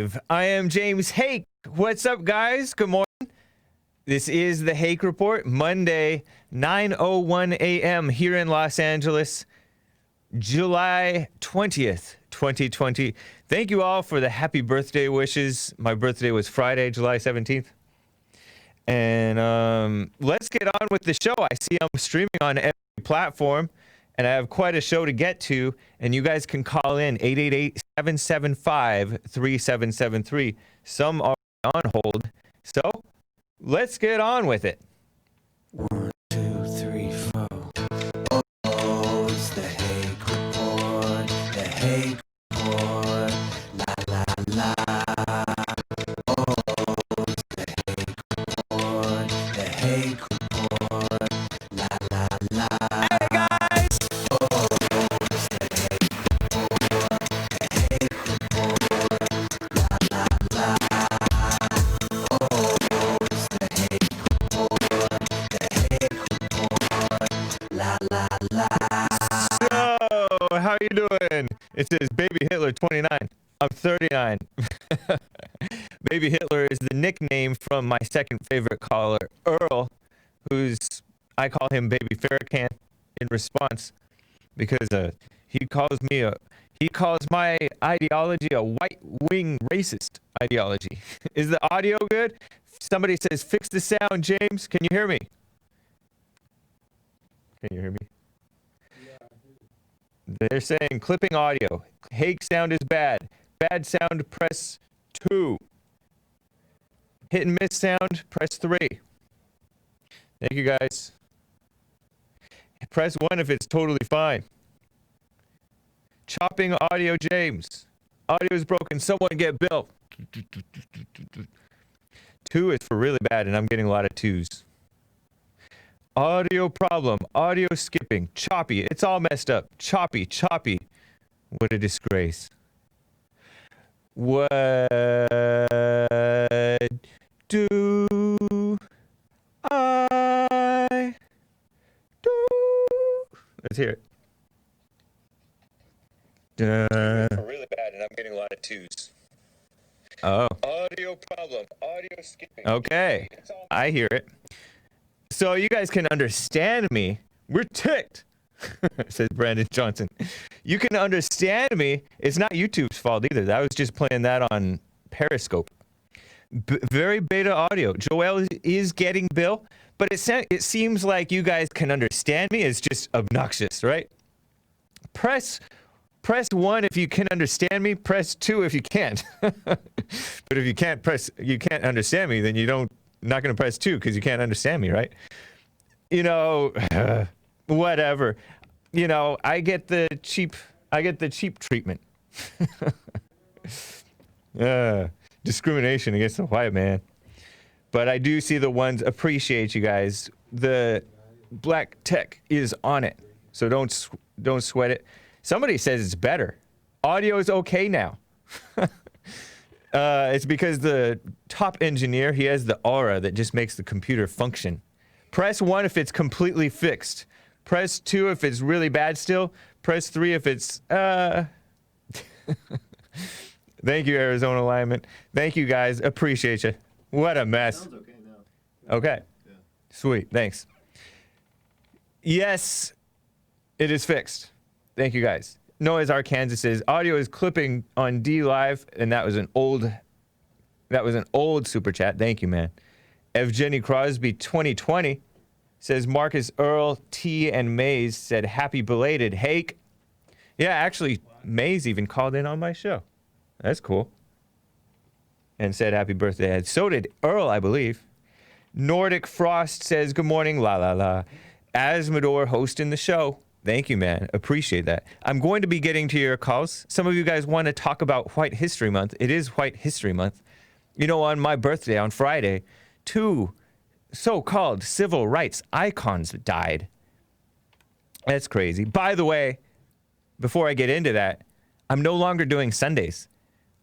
live. I am James Hake. What's up, guys? Good morning. This is the Hake Report, Monday, 9:01 a.m. here in Los Angeles, July 20th, 2020. Thank you all for the happy birthday wishes. My birthday was Friday, July 17th. And let's get on with the show. I see I'm streaming on every platform, and I have quite a show to get to, and you guys can call in 888-775-3773. Some are on hold, so let's get on with it. 1, 2, 3, 4. Oh, it's the Hake Report, the Hake Report, la la la. Oh, it's the Hake Report, the Hake Report, la la la. Hey, guys! Oh, it's the Hake Report, the Hake Report, la la la. Oh, it's the Hake Report, the Hake Report, la la la. So, how you doing? It says Baby Hitler 29. I'm 39. Baby Hitler is the nickname from my second favorite caller, Earl, I call him Baby Farrakhan in response because he calls my ideology a white-wing racist ideology. Is the audio good? Somebody says, fix the sound, James. Can you hear me? Can you hear me? They're saying clipping audio. Hake sound is bad. Bad sound, press 2. Hit and miss sound, press 3. Thank you, guys. Press 1 if it's totally fine. Chopping audio, James. Audio is broken. Someone get Bill. 2 is for really bad, and I'm getting a lot of 2s. Audio problem. Audio skipping. Choppy. It's all messed up. Choppy. What a disgrace. What do I do? Let's hear it. Really bad, and I'm getting a lot of 2s. Oh. Audio problem. Audio skipping. Okay. I hear it. So you guys can understand me. We're ticked, says Brandon Johnson. You can understand me. It's not YouTube's fault either. I was just playing that on Periscope. Very beta audio. Joel is getting Bill, but it seems like you guys can understand me. It's just obnoxious, right? Press 1 if you can understand me. Press 2 if you can't. But if you can't understand me, then not going to press 2 because you can't understand me, right? You know, whatever. You know, I get the cheap treatment. Discrimination against the white man. But I do see the ones appreciate you guys. The black tech is on it. So don't sweat it. Somebody says it's better. Audio is okay now. It's because the top engineer, he has the aura that just makes the computer function. Press 1 if it's completely fixed. Press 2 if it's really bad still. Press 3 if it's, Thank you, Arizona Alignment. Thank you, guys. Appreciate you. What a mess. Sounds okay now. Okay. Yeah. Sweet. Thanks. Yes, it is fixed. Thank you, guys. Noah's Arkansas says audio is clipping on D Live, and that was an old super chat. Thank you, man. Evgeny Crosby 2020 says Marcus Earl T and Mays said happy belated Hake. Yeah, actually, Mays even called in on my show. That's cool. And said happy birthday. And so did Earl, I believe. Nordic Frost says good morning, la la la. Asmodor hosting the show. Thank you, man. Appreciate that. I'm going to be getting to your calls. Some of you guys want to talk about White History Month. It is White History Month. You know, on my birthday, on Friday, 2 so-called civil rights icons died. That's crazy. By the way, before I get into that, I'm no longer doing Sundays.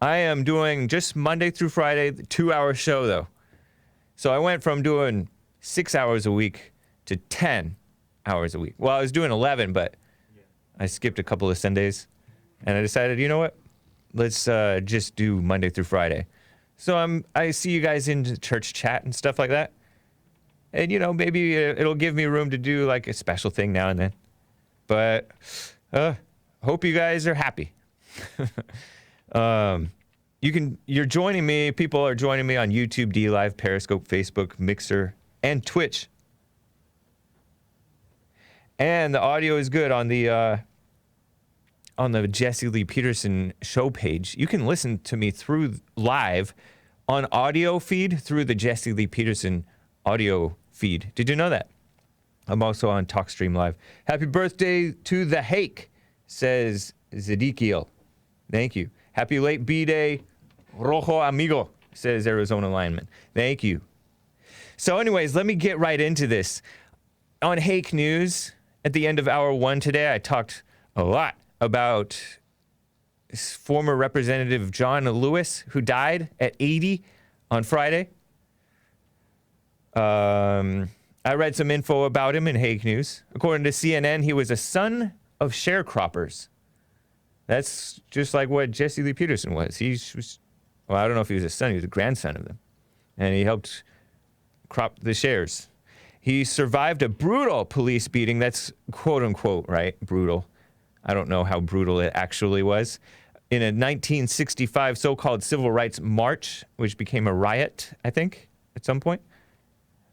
I am doing just Monday through Friday, the 2-hour show, though. So I went from doing 6 hours a week to 10 hours a week. Well, I was doing 11, but I skipped a couple of Sundays. And I decided, you know what? Let's just do Monday through Friday. So I see you guys in church chat and stuff like that. And, you know, maybe it'll give me room to do like a special thing now and then. But hope you guys are happy. You're joining me. People are joining me on YouTube, D Live, Periscope, Facebook, Mixer, and Twitch. And the audio is good on the Jesse Lee Peterson show page. You can listen to me through live on audio feed through the Jesse Lee Peterson audio feed. Did you know that? I'm also on TalkStream Live. Happy birthday to the Hake, says Zedekiel. Thank you. Happy late B-Day, Rojo Amigo, says Arizona Lineman. Thank you. So anyways, let me get right into this. On Hake News, at the end of hour 1 today, I talked a lot about former Representative John Lewis, who died at 80 on Friday. I read some info about him in Hake News. According to CNN, he was a son of sharecroppers. That's just like what Jesse Lee Peterson was. Well, I don't know if he was a son, he was a grandson of them. And he helped crop the shares. He survived a brutal police beating. That's quote unquote, right? Brutal. I don't know how brutal it actually was. In a 1965 so-called civil rights march, which became a riot, I think, at some point.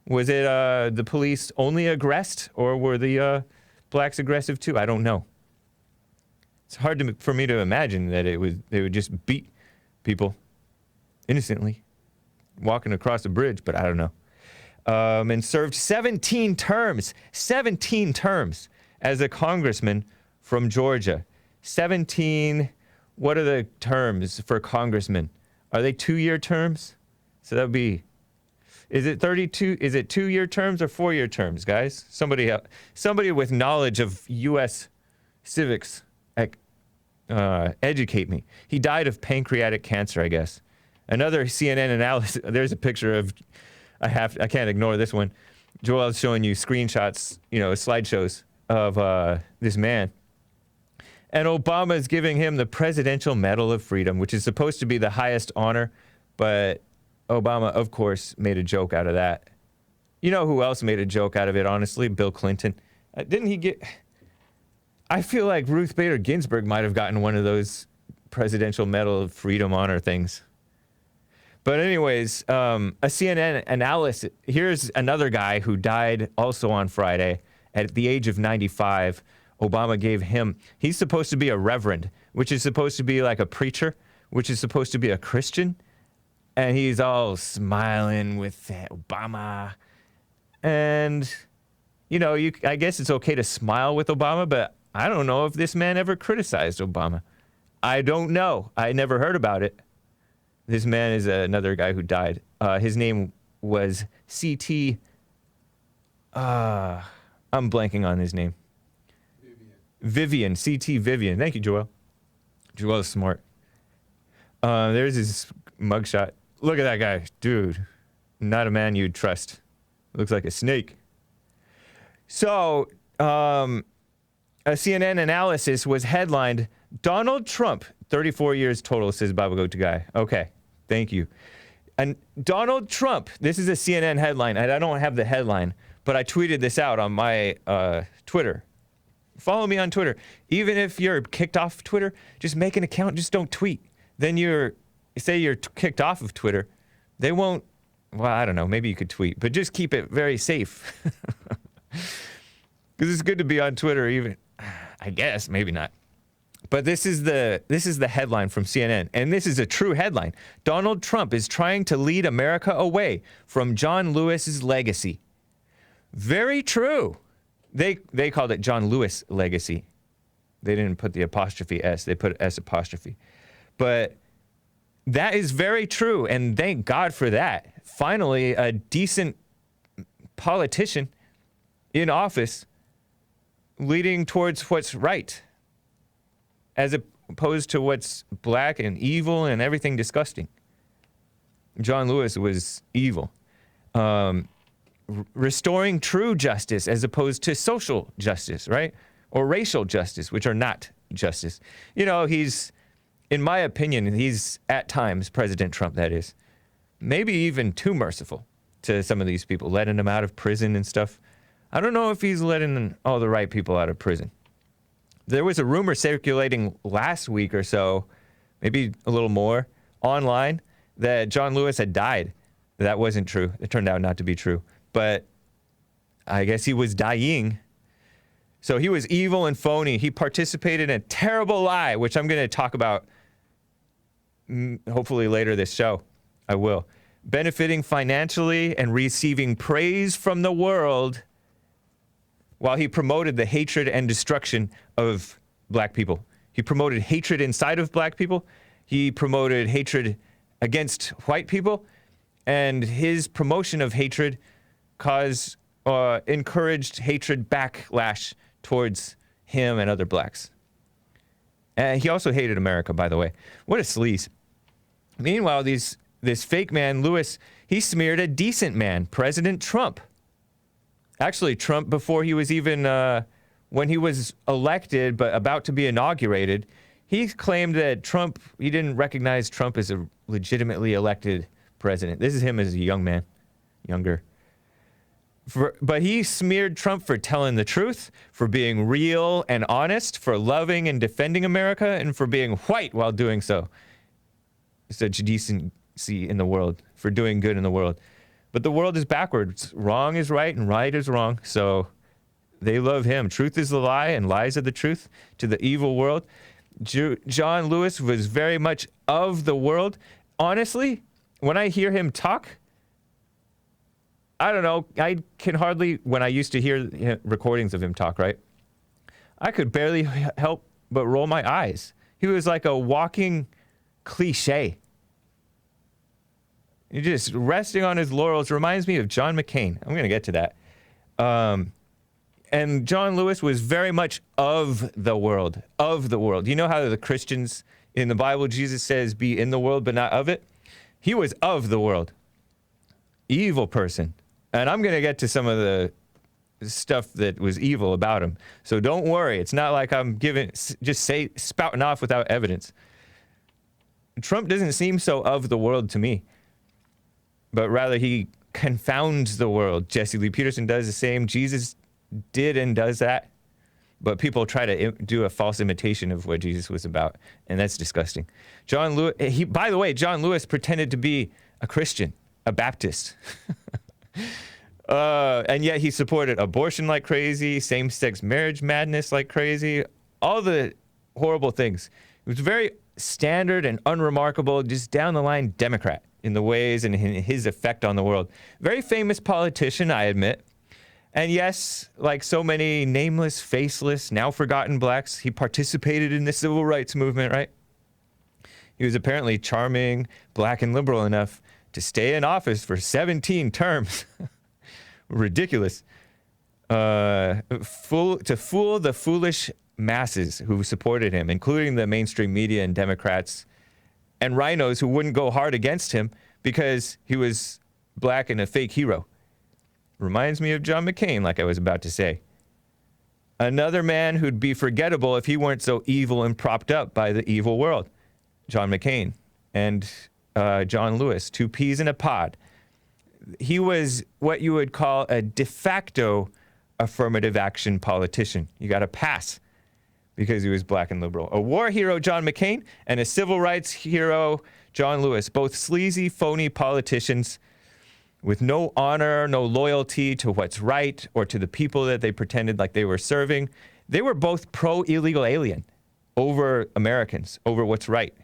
Was it the police only aggressed, or were the blacks aggressive too? I don't know. It's hard for me to imagine that they would just beat people innocently walking across a bridge, but I don't know. And served 17 terms as a congressman from Georgia. 17, what are the terms for congressmen? Are they 2-year terms? So that would be, is it 32, is it 2-year terms or 4-year terms, guys? Somebody with knowledge of U.S. civics, educate me. He died of pancreatic cancer, I guess. Another CNN analysis, there's a picture of, I can't ignore this one. Joel's showing you screenshots, slideshows of this man. And Obama is giving him the Presidential Medal of Freedom, which is supposed to be the highest honor, but Obama, of course, made a joke out of that. You know who else made a joke out of it, honestly? Bill Clinton. Didn't he get... I feel like Ruth Bader Ginsburg might have gotten one of those Presidential Medal of Freedom honor things. But anyways, a CNN analysis, here's another guy who died also on Friday at the age of 95. Obama gave him, he's supposed to be a reverend, which is supposed to be like a preacher, which is supposed to be a Christian. And he's all smiling with Obama. And, I guess it's okay to smile with Obama, but I don't know if this man ever criticized Obama. I don't know. I never heard about it. This man is another guy who died. His name was C.T. I'm blanking on his name. Vivian. C.T. Vivian. Thank you, Joel. Joel is smart. There's his mugshot. Look at that guy. Dude, not a man you'd trust. Looks like a snake. So, a CNN analysis was headlined, Donald Trump, 34 years total, says Baba Goat Guy. Okay, thank you. And Donald Trump, this is a CNN headline, and I don't have the headline, but I tweeted this out on my Twitter. Follow me on Twitter. Even if you're kicked off Twitter, just make an account, just don't tweet. Then say you're kicked off of Twitter, they won't, well, I don't know, maybe you could tweet, but just keep it very safe. Because it's good to be on Twitter even, I guess, maybe not. But this is the headline from CNN, and this is a true headline. Donald Trump is trying to lead America away from John Lewis's legacy. Very true. They called it John Lewis legacy. They didn't put the apostrophe S, they put S apostrophe. But that is very true, and thank God for that. Finally, a decent politician in office leading towards what's right, as opposed to what's black and evil and everything disgusting. John Lewis was evil. Restoring true justice as opposed to social justice, right? Or racial justice, which are not justice. He's in my opinion, he's at times, President Trump, that is, maybe even too merciful to some of these people, letting them out of prison and stuff. I don't know if he's letting all the right people out of prison. There was a rumor circulating last week or so, maybe a little more, online, that John Lewis had died. That wasn't true. It turned out not to be true. But I guess he was dying. So he was evil and phony. He participated in a terrible lie, which I'm going to talk about hopefully later this show. I will. Benefiting financially and receiving praise from the world while he promoted the hatred and destruction of black people. He promoted hatred inside of black people. He promoted hatred against white people. And his promotion of hatred encouraged hatred backlash towards him and other blacks. And he also hated America, by the way. What a sleaze. Meanwhile, this fake man, Lewis, he smeared a decent man, President Trump. Actually, Trump, before he was even, when he was elected but about to be inaugurated, he claimed that Trump, he didn't recognize Trump as a legitimately elected president. This is him as a young man, younger. But he smeared Trump for telling the truth, for being real and honest, for loving and defending America, and for being white while doing so. Such decency in the world, for doing good in the world. But the world is backwards. Wrong is right and right is wrong. So they love him. Truth is the lie and lies are the truth to the evil world. John Lewis was very much of the world. Honestly, when I hear him talk, I don't know. I can hardly, when I used to hear recordings of him talk, right? I could barely help but roll my eyes. He was like a walking cliche. He just resting on his laurels reminds me of John McCain. I'm going to get to that. And John Lewis was very much of the world, of the world. You know how the Christians in the Bible, Jesus says, be in the world, but not of it? He was of the world. Evil person. And I'm going to get to some of the stuff that was evil about him. So don't worry. It's not like I'm spouting off without evidence. Trump doesn't seem so of the world to me, but rather he confounds the world. Jesse Lee Peterson does the same. Jesus did and does that, but people try to do a false imitation of what Jesus was about, and that's disgusting. John Lewis, by the way, John Lewis pretended to be a Christian, a Baptist, and yet he supported abortion like crazy, same-sex marriage madness like crazy, all the horrible things. It was very standard and unremarkable, just down the line Democrat in the ways and in his effect on the world. Very famous politician, I admit. And yes, like so many nameless, faceless, now forgotten blacks, he participated in the civil rights movement, right? He was apparently charming, black, and liberal enough to stay in office for 17 terms. Ridiculous. To fool the foolish masses who supported him, including the mainstream media and Democrats and rhinos who wouldn't go hard against him because he was black and a fake hero. Reminds me of John McCain, like I was about to say. Another man who'd be forgettable if he weren't so evil and propped up by the evil world. John McCain and John Lewis, two peas in a pod. He was what you would call a de facto affirmative action politician. You got a pass because he was black and liberal. A war hero, John McCain, and a civil rights hero, John Lewis. Both sleazy, phony politicians with no honor, no loyalty to what's right or to the people that they pretended like they were serving. They were both pro-illegal alien over Americans, over what's right.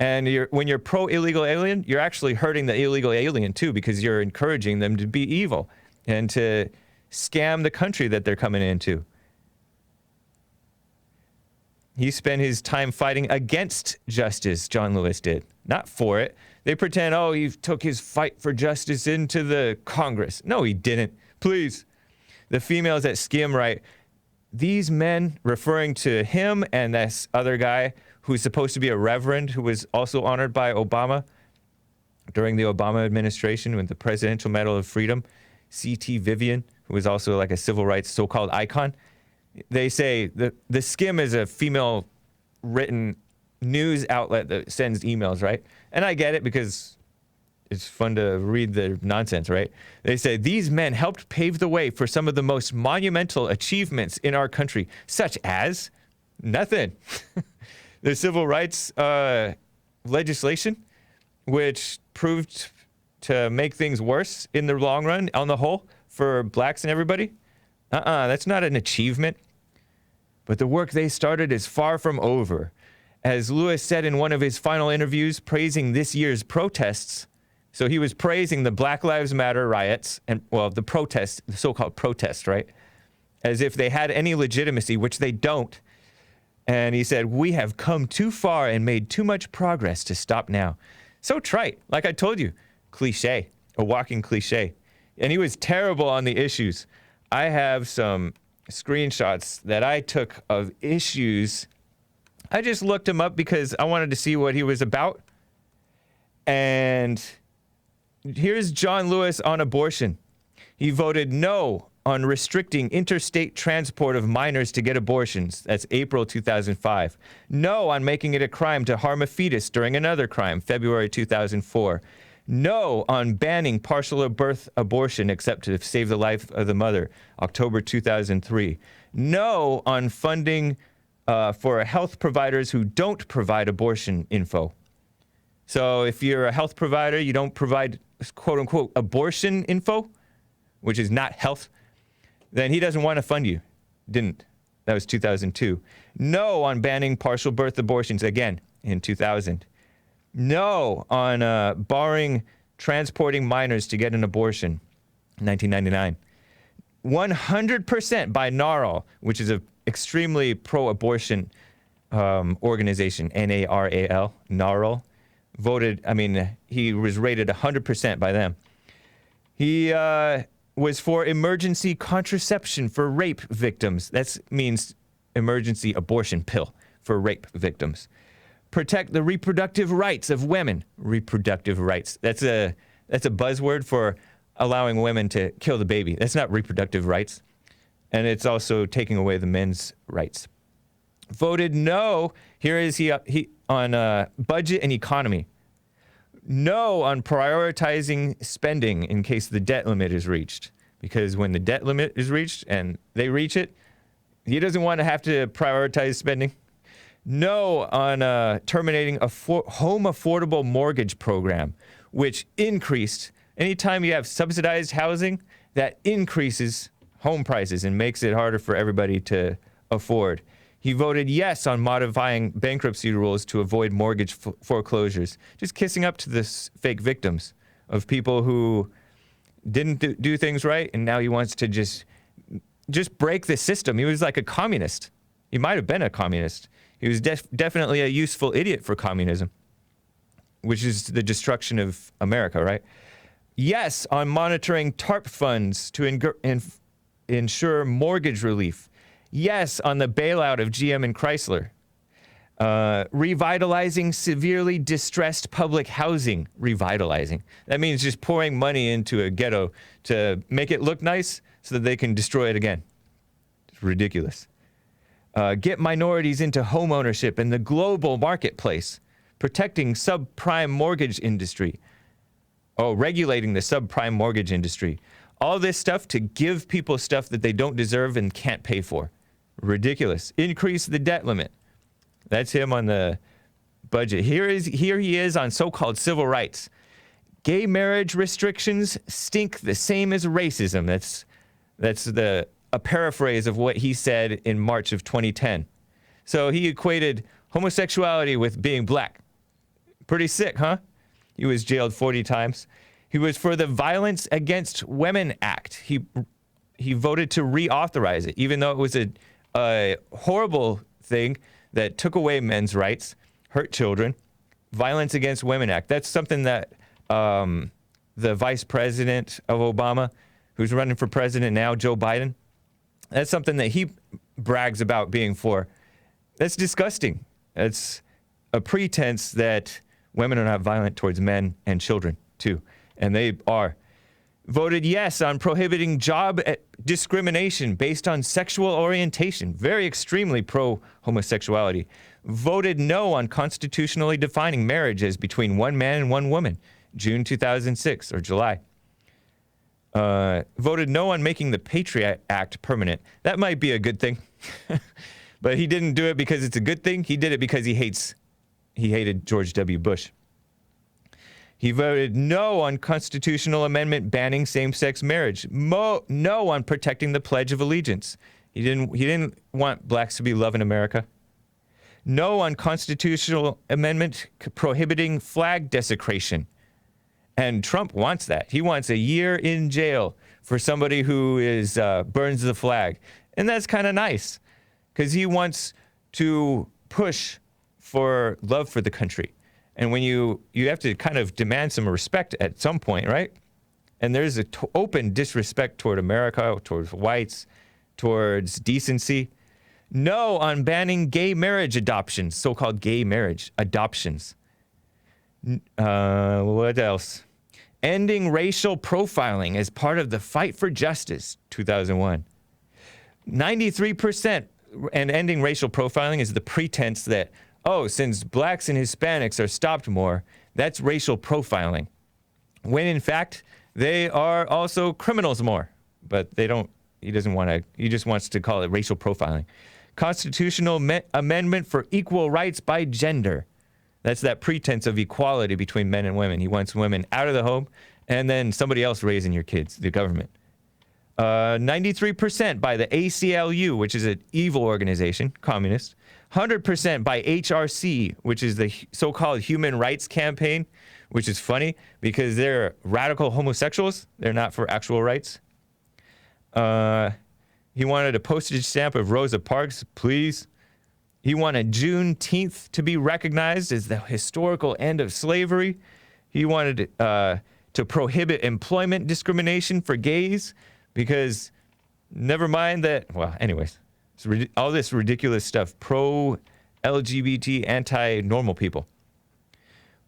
And when you're pro-illegal alien, you're actually hurting the illegal alien too, because you're encouraging them to be evil and to scam the country that they're coming into. He spent his time fighting against justice, John Lewis did, not for it. They pretend, oh, he took his fight for justice into the Congress. No, he didn't. Please. The females that skim write, these men, referring to him and this other guy who's supposed to be a reverend who was also honored by Obama during the Obama administration with the Presidential Medal of Freedom, C.T. Vivian, who was also like a civil rights so-called icon. They say the skim is a female written news outlet that sends emails, right? And I get it because it's fun to read the nonsense, right? They say, these men helped pave the way for some of the most monumental achievements in our country, such as nothing. The civil rights legislation, which proved to make things worse in the long run, on the whole, for blacks and everybody. That's not an achievement. But the work they started is far from over. As Lewis said in one of his final interviews praising this year's protests, so he was praising the Black Lives Matter riots and, well, the protests, the so-called protests, right? As if they had any legitimacy, which they don't. And he said, we have come too far and made too much progress to stop now. So trite. Like I told you, cliche, a walking cliche. And he was terrible on the issues. I have some screenshots that I took of issues. I just looked him up because I wanted to see what he was about. And here's John Lewis on abortion. He voted no on restricting interstate transport of minors to get abortions. That's April 2005. No on making it a crime to harm a fetus during another crime, February 2004. No on banning partial birth abortion except to save the life of the mother, October 2003. No on funding for health providers who don't provide abortion info. So if you're a health provider, you don't provide quote-unquote abortion info, which is not health, then he doesn't want to fund you. Didn't. That was 2002. No on banning partial birth abortions, again, in 2000. No on barring transporting minors to get an abortion, 1999. 100% by NARAL, which is an extremely pro-abortion organization, NARAL, NARAL, voted, he was rated 100% by them. He was for emergency contraception for rape victims. That means emergency abortion pill for rape victims. Protect the reproductive rights of women. Reproductive rights. That's a buzzword for allowing women to kill the baby. That's not reproductive rights. And it's also taking away the men's rights. Voted no. Here is he on budget and economy. No on prioritizing spending in case the debt limit is reached. Because when the debt limit is reached and they reach it, he doesn't want to have to prioritize spending. No on terminating a home affordable mortgage program, which increased. Anytime you have subsidized housing, that increases home prices and makes it harder for everybody to afford. He voted yes on modifying bankruptcy rules to avoid mortgage foreclosures. Just kissing up to the fake victims of people who didn't do things right, and now he wants to just break the system. He was like a communist. He might have been a communist. He was definitely a useful idiot for communism, which is the destruction of America, right? Yes on monitoring TARP funds to ensure mortgage relief. Yes on the bailout of GM and Chrysler. Revitalizing severely distressed public housing. Revitalizing. That means just pouring money into a ghetto to make it look nice so that they can destroy it again. It's ridiculous. Get minorities into home ownership in the global marketplace. Protecting subprime mortgage industry. Regulating the subprime mortgage industry. All this stuff to give people stuff that they don't deserve and can't pay for. Ridiculous. Increase the debt limit. That's him on the budget. Here he is on so-called civil rights. Gay marriage restrictions stink the same as racism. That's a paraphrase of what he said in March of 2010. So he equated homosexuality with being black. Pretty sick, huh? He was jailed 40 times. He was for the Violence Against Women Act. He voted to reauthorize it, even though it was a horrible thing that took away men's rights, hurt children. Violence Against Women Act. That's something that the vice president of Obama, who's running for president now, Joe Biden, that's something that he brags about being for. That's disgusting. It's a pretense that women are not violent towards men and children, too. And they are. Voted yes on prohibiting job discrimination based on sexual orientation. Very extremely pro-homosexuality. Voted no on constitutionally defining marriage as between one man and one woman. June 2006, or July. Voted no on making the Patriot Act permanent. That might be a good thing. But he didn't do it because it's a good thing. He did it because he hated George W. Bush. He voted no on constitutional amendment banning same-sex marriage. No on protecting the Pledge of Allegiance. He didn't want blacks to be loving America. No on constitutional amendment prohibiting flag desecration. And Trump wants that. He wants a year in jail for somebody who burns the flag. And that's kind of nice because he wants to push for love for the country. And when you have to kind of demand some respect at some point, right? And there's an open disrespect toward America, towards whites, towards decency. No on banning gay marriage adoptions, so-called gay marriage adoptions. What else? Ending racial profiling as part of the fight for justice, 2001. 93%, and ending racial profiling is the pretense that, oh, since blacks and Hispanics are stopped more, that's racial profiling. When in fact, they are also criminals more. But they don't, he just wants to call it racial profiling. Constitutional amendment for equal rights by gender. That's that pretense of equality between men and women. He wants women out of the home and then somebody else raising your kids, the government. 93% by the ACLU, which is an evil organization, communist. 100% by HRC, which is the so-called Human Rights Campaign, which is funny because they're radical homosexuals. They're not for actual rights. He wanted a postage stamp of Rosa Parks, please. He wanted Juneteenth to be recognized as the historical end of slavery. He wanted to prohibit employment discrimination for gays because, never mind that, well, anyways, all this ridiculous stuff, pro-LGBT, anti-normal people.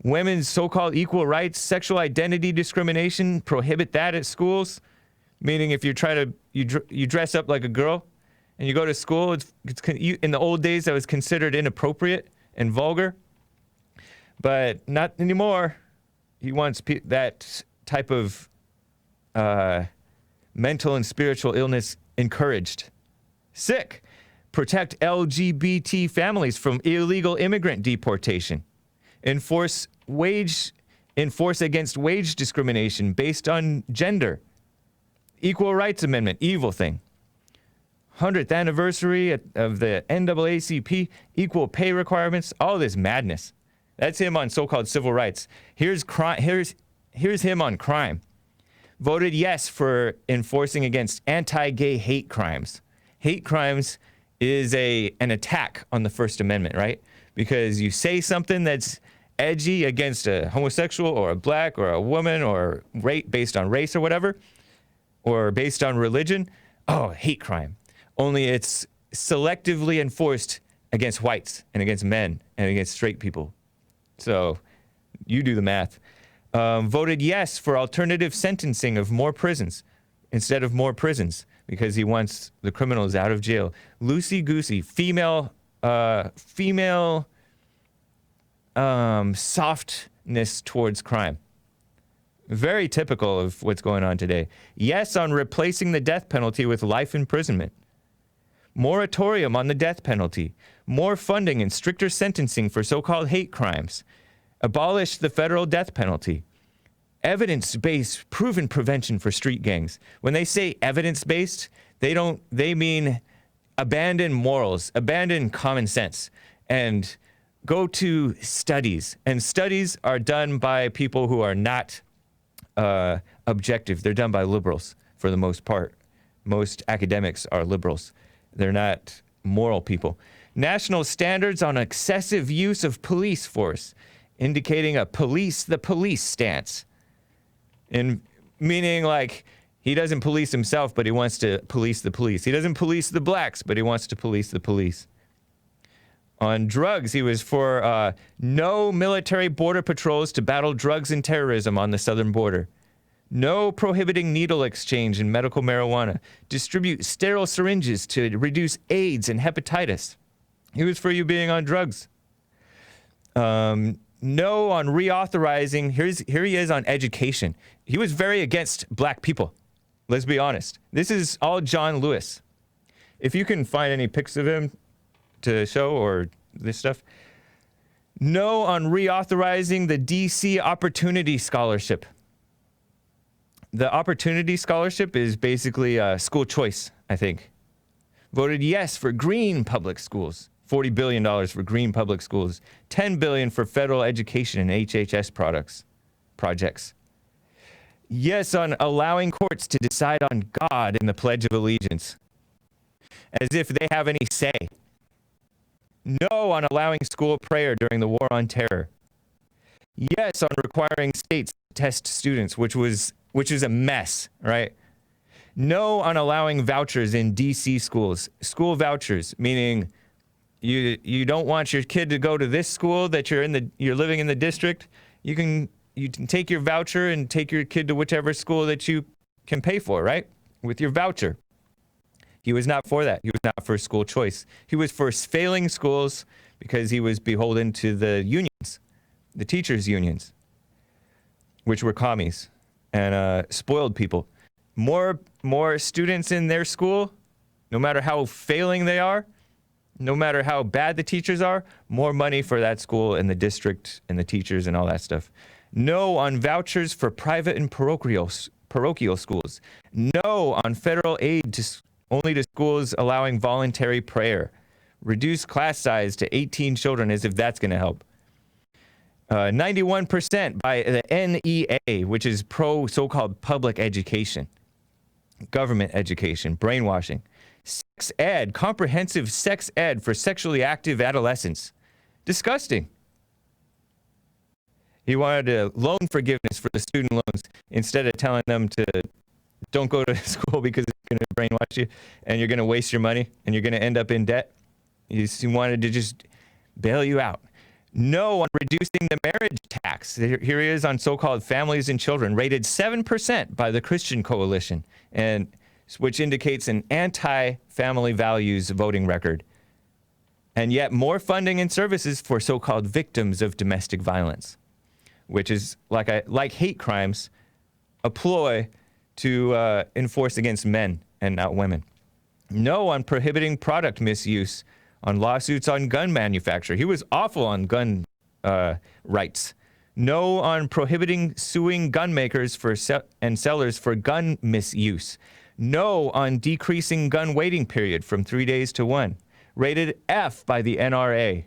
Women's so-called equal rights, sexual identity discrimination, prohibit that at schools, meaning if you try to, you dress up like a girl, and you go to school, in the old days, that was considered inappropriate and vulgar. But not anymore. He wants that type of mental and spiritual illness encouraged. Sick. Protect LGBT families from illegal immigrant deportation. Enforce against wage discrimination based on gender. Equal Rights Amendment, evil thing. 100th anniversary of the NAACP, equal pay requirements, all this madness. That's him on so-called civil rights. Here's him on crime. Voted yes for enforcing against anti-gay hate crimes. Hate crimes is an attack on the First Amendment, right? Because you say something that's edgy against a homosexual or a black or a woman or based on race or whatever, or based on religion, oh, hate crime. Only it's selectively enforced against whites and against men and against straight people. So you do the math. Voted yes for alternative sentencing of more prisons instead of more prisons because he wants the criminals out of jail. Loosey-goosey, female softness towards crime. Very typical of what's going on today. Yes on replacing the death penalty with life imprisonment. Moratorium on the death penalty. More funding and stricter sentencing for so-called hate crimes. Abolish the federal death penalty. Evidence-based proven prevention for street gangs. When they say evidence-based, they mean abandon morals, abandon common sense, and go to studies. And studies are done by people who are not objective. They're done by liberals for the most part. Most academics are liberals. They're not moral people. National standards on excessive use of police force, indicating a the police stance. And meaning like he doesn't police himself, but he wants to police the police. He doesn't police the blacks, but he wants to police the police. On drugs, he was for no military border patrols to battle drugs and terrorism on the southern border. No prohibiting needle exchange in medical marijuana. Distribute sterile syringes to reduce AIDS and hepatitis. He was for you being on drugs. No on reauthorizing. Here he is on education. He was very against black people. Let's be honest. This is all John Lewis. If you can find any pics of him to show or this stuff. No on reauthorizing the DC Opportunity Scholarship. The Opportunity Scholarship is basically school choice, I think. Voted yes for green public schools. $40 billion for green public schools. $10 billion for federal education and HHS projects. Yes on allowing courts to decide on God in the Pledge of Allegiance. As if they have any say. No on allowing school prayer during the War on Terror. Yes on requiring states to test students, which is a mess, right? No on allowing vouchers in DC schools. School vouchers, meaning you don't want your kid to go to this school that you're living in the district. You can take your voucher and take your kid to whichever school that you can pay for, right? With your voucher. He was not for that. He was not for school choice. He was for failing schools because he was beholden to the unions, the teachers' unions, which were commies and spoiled people. More students in their school, no matter how failing they are, no matter how bad the teachers are, more money for that school and the district and the teachers and all that stuff. No on vouchers for private and parochial schools. No on federal aid only to schools allowing voluntary prayer. Reduce class size to 18 children as if that's going to help. 91% by the NEA, which is pro so-called public education, government education, brainwashing. Sex ed, comprehensive sex ed for sexually active adolescents. Disgusting. He wanted a loan forgiveness for the student loans instead of telling them to don't go to school because it's going to brainwash you and you're going to waste your money and you're going to end up in debt. He wanted to just bail you out. No on reducing the marriage tax. Here he is on so-called families and children, rated 7% by the Christian Coalition, and which indicates an anti-family values voting record. And yet more funding and services for so-called victims of domestic violence, which is like hate crimes, a ploy to enforce against men and not women. No on prohibiting product misuse, on lawsuits on gun manufacture. He was awful on gun rights. No on prohibiting suing gun makers and sellers for gun misuse. No on decreasing gun waiting period from 3 days to 1. Rated F by the NRA.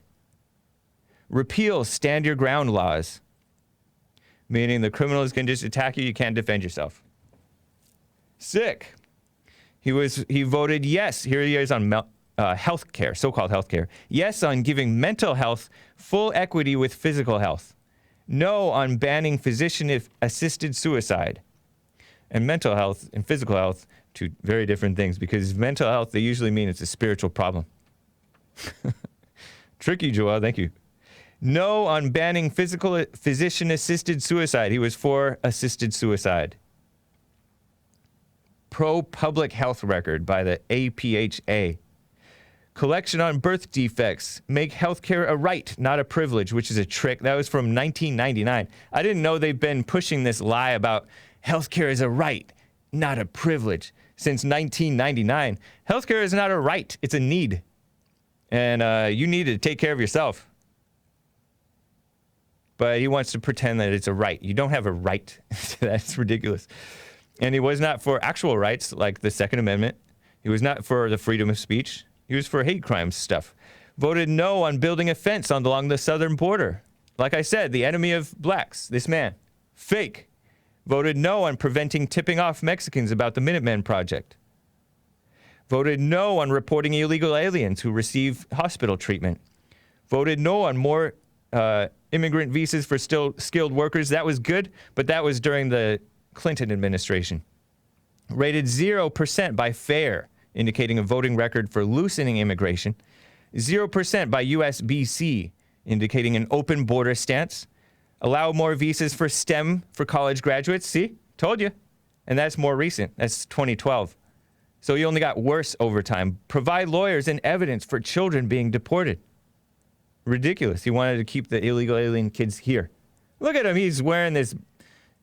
Repeal stand your ground laws, meaning the criminals can just attack you can't defend yourself. Sick. He voted yes. Here he is on healthcare, so-called healthcare. Yes on giving mental health full equity with physical health. No on banning physician-assisted suicide. And mental health and physical health, two very different things, because mental health, they usually mean it's a spiritual problem. Tricky, Joel, thank you. No on banning physician-assisted suicide. He was for assisted suicide. Pro-public health record by the APHA. Collection on birth defects. Make healthcare a right, not a privilege, which is a trick. That was from 1999. I didn't know they've been pushing this lie about healthcare is a right, not a privilege, since 1999. Healthcare is not a right, it's a need. And you need to take care of yourself. But he wants to pretend that it's a right. You don't have a right. That's ridiculous. And he was not for actual rights like the Second Amendment. He was not for the freedom of speech. He was for hate crimes stuff. Voted no on building a fence along the southern border. Like I said, the enemy of blacks, this man. Fake. Voted no on preventing tipping off Mexicans about the Minutemen Project. Voted no on reporting illegal aliens who receive hospital treatment. Voted no on more immigrant visas for still skilled workers. That was good, but that was during the Clinton administration. Rated 0% by FAIR, indicating a voting record for loosening immigration. 0% by USBC, indicating an open border stance. Allow more visas for STEM for college graduates. See? Told you. And that's more recent. That's 2012. So he only got worse over time. Provide lawyers and evidence for children being deported. Ridiculous. He wanted to keep the illegal alien kids here. Look at him. He's wearing this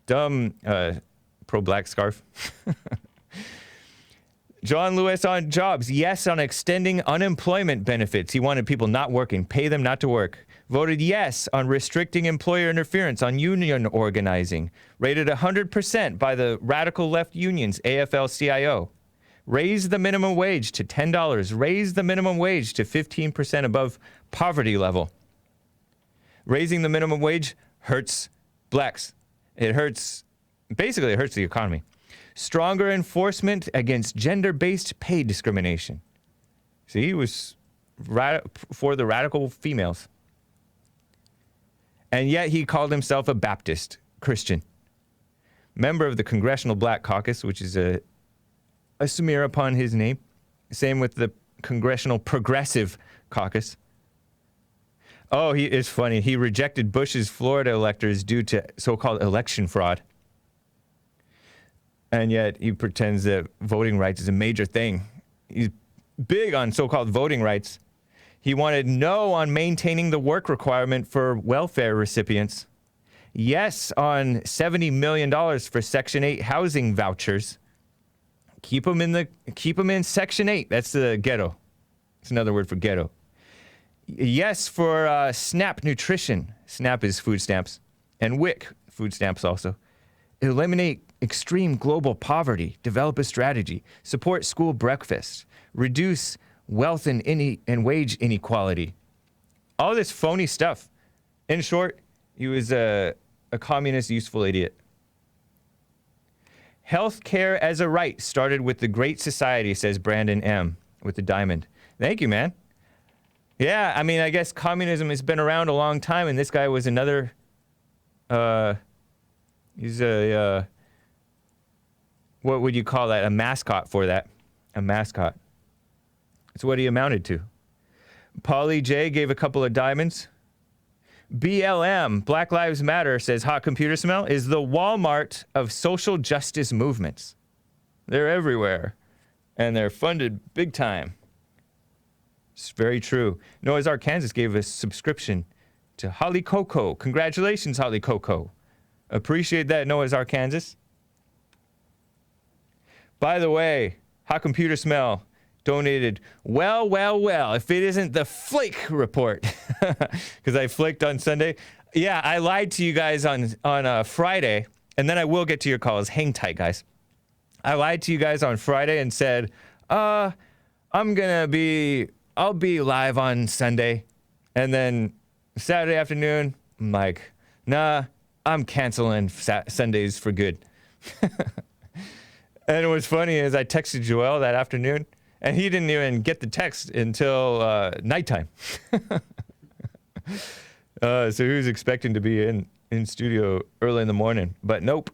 dumb pro-black scarf. John Lewis on jobs. Yes on extending unemployment benefits. He wanted people not working. Pay them not to work. Voted yes on restricting employer interference on union organizing. Rated 100% by the radical left unions, AFL-CIO. Raise the minimum wage to $10. Raise the minimum wage to 15% above poverty level. Raising the minimum wage hurts blacks. Basically it hurts the economy. Stronger enforcement against gender-based pay discrimination. See, he was for the radical females. And yet he called himself a Baptist Christian. Member of the Congressional Black Caucus, which is a smear upon his name. Same with the Congressional Progressive Caucus. Oh, it's funny. He rejected Bush's Florida electors due to so-called election fraud. And yet he pretends that voting rights is a major thing. He's big on so-called voting rights. He wanted no on maintaining the work requirement for welfare recipients. Yes on $70 million for Section 8 housing vouchers. Keep them in Section 8. That's the ghetto. It's another word for ghetto. Yes for SNAP nutrition. SNAP is food stamps. And WIC, food stamps also. Eliminate extreme global poverty. Develop a strategy. Support school breakfast. Reduce wealth and wage inequality. All this phony stuff. In short, he was a communist, useful idiot. Health care as a right started with the Great Society, says Brandon M. with the diamond. Thank you, man. Yeah, I mean, I guess communism has been around a long time, and this guy was another, he's a, what would you call that? A mascot for that. A mascot. That's what he amounted to. Polly J gave a couple of diamonds. BLM, Black Lives Matter, says Hot Computer Smell, is the Walmart of social justice movements. They're everywhere. And they're funded big time. It's very true. Noah's Ark, Kansas gave a subscription to Holly Coco. Congratulations, Holly Coco. Appreciate that, Noah's Ark, Kansas. By the way, Hot Computer Smell donated, well, if it isn't the Flake Report, because I flaked on Sunday. Yeah, I lied to you guys on Friday, and then I will get to your calls. Hang tight, guys. I lied to you guys on Friday and said, I'll be live on Sunday. And then Saturday afternoon, I'm like, nah, I'm canceling Sundays for good. And what's funny is I texted Joel that afternoon, and he didn't even get the text until nighttime. So he was expecting to be in studio early in the morning, but nope.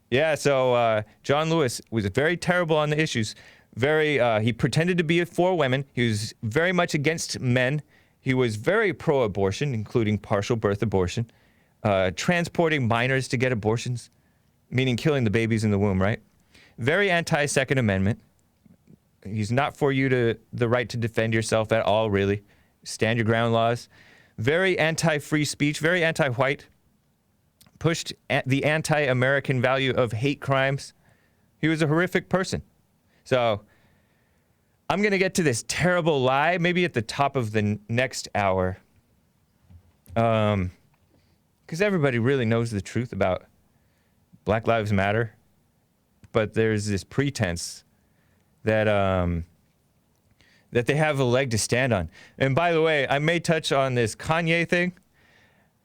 Yeah, so John Lewis was very terrible on the issues. He pretended to be for women. He was very much against men. He was very pro-abortion, including partial birth abortion, transporting minors to get abortions, meaning killing the babies in the womb, right? Very anti-Second Amendment. He's not for the right to defend yourself at all, really. Stand your ground laws. Very anti-free speech, very anti-white. Pushed the anti-American value of hate crimes. He was a horrific person. So I'm going to get to this terrible lie maybe at the top of the next hour. Because everybody really knows the truth about Black Lives Matter. But there's this pretense that they have a leg to stand on. And by the way, I may touch on this Kanye thing.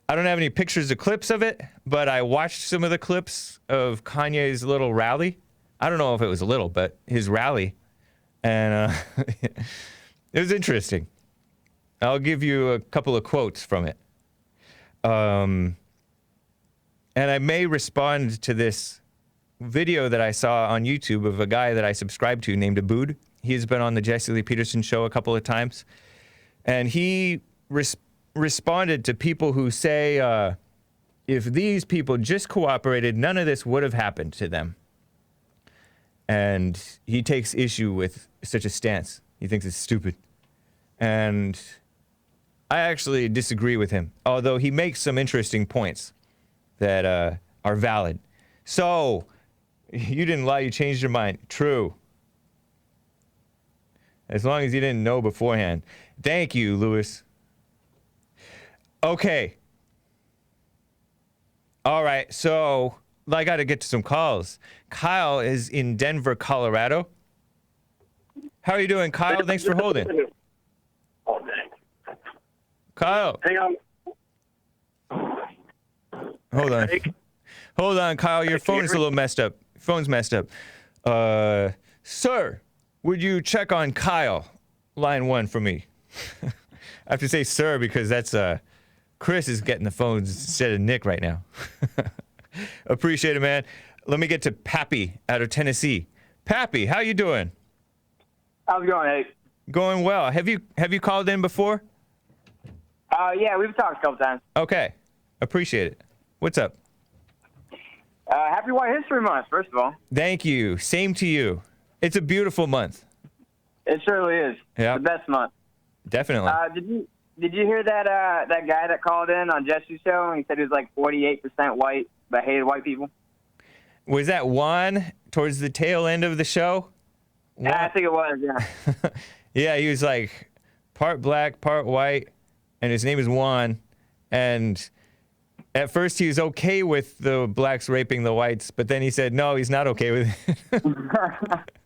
I don't have any pictures or clips of it, but I watched some of the clips of Kanye's little rally. I don't know if it was a little, but his rally. And it was interesting. I'll give you a couple of quotes from it. And I may respond to this video that I saw on YouTube of a guy that I subscribe to named Abood. He's been on the Jesse Lee Peterson show a couple of times. And he responded to people who say if these people just cooperated, none of this would have happened to them. And he takes issue with such a stance. He thinks it's stupid. And I actually disagree with him, although he makes some interesting points that are valid. So, you didn't lie, you changed your mind. True. As long as you didn't know beforehand. Thank you, Lewis. Okay. All right, so I got to get to some calls. Kyle is in Denver, Colorado. How are you doing, Kyle? Thanks for holding. Kyle. Hang on. Hold on. Hold on, Kyle. Your phone's a little messed up. Phone's messed up. Sir, would you check on Kyle? Line 1 for me. I have to say sir because that's Chris is getting the phones instead of Nick right now. Appreciate it, man. Let me get to Pappy out of Tennessee. Pappy, how you doing? How's it going, Hake? Going well. Have you called in before? Yeah, we've talked a couple times. Okay. Appreciate it. What's up? Happy White History Month, first of all. Thank you. Same to you. It's a beautiful month. It surely is. Yeah. The best month. Definitely. Did you hear that that guy that called in on Jesse's show and he said he was like 48% white but hated white people? Was that Juan towards the tail end of the show? Yeah, I think it was, yeah. Yeah, he was like part black, part white, and his name is Juan. And at first he was okay with the blacks raping the whites, but then he said, no, he's not okay with it.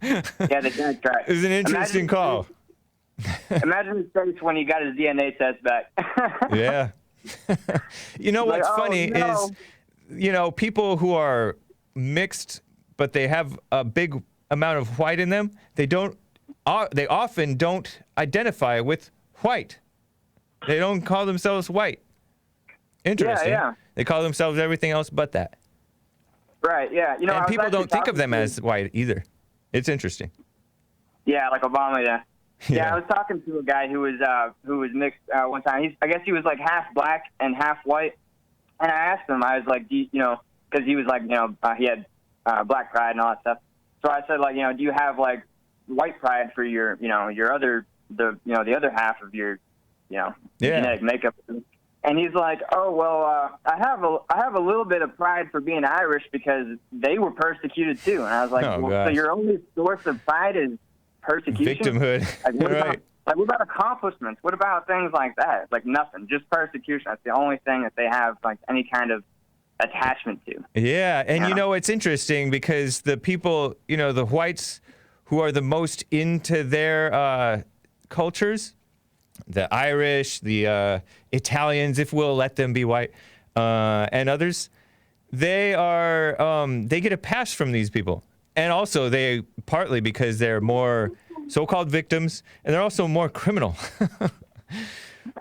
Yeah, they didn't try. It was an interesting call. Imagine his face when he got his DNA test back. Yeah. You know what's Like, funny no. is, you know, people who are mixed, but they have a big amount of white in them, they often don't identify with white. They don't call themselves white. Interesting. Yeah. They call themselves everything else but that. Right, yeah. You know, I And was people actually don't think of talking them to- as white either. It's interesting. Yeah, like Obama, yeah. Yeah, Yeah. I was talking to a guy who was mixed one time. I guess he was like half black and half white. And I asked him, I was like, do you know, because he was like, you know, he had black pride and all that stuff. So I said, like, you know, do you have like white pride for your, you know, your other, the other half of your, you know, Yeah. genetic makeup? And he's like, oh, well, I have a little bit of pride for being Irish because they were persecuted too. And I was like, Oh, well, so gosh. your only source of pride is persecution? Victimhood. Like, what Right. what about accomplishments? What about things like that? Like nothing, just persecution. That's the only thing that they have like any kind of attachment to. Yeah, and Yeah. you know, it's interesting because the people, you know, the whites who are the most into their cultures, the Irish, the Italians, if we'll let them be white, and others, they get a pass from these people. And also they, partly because they're more so-called victims, and they're also more criminal.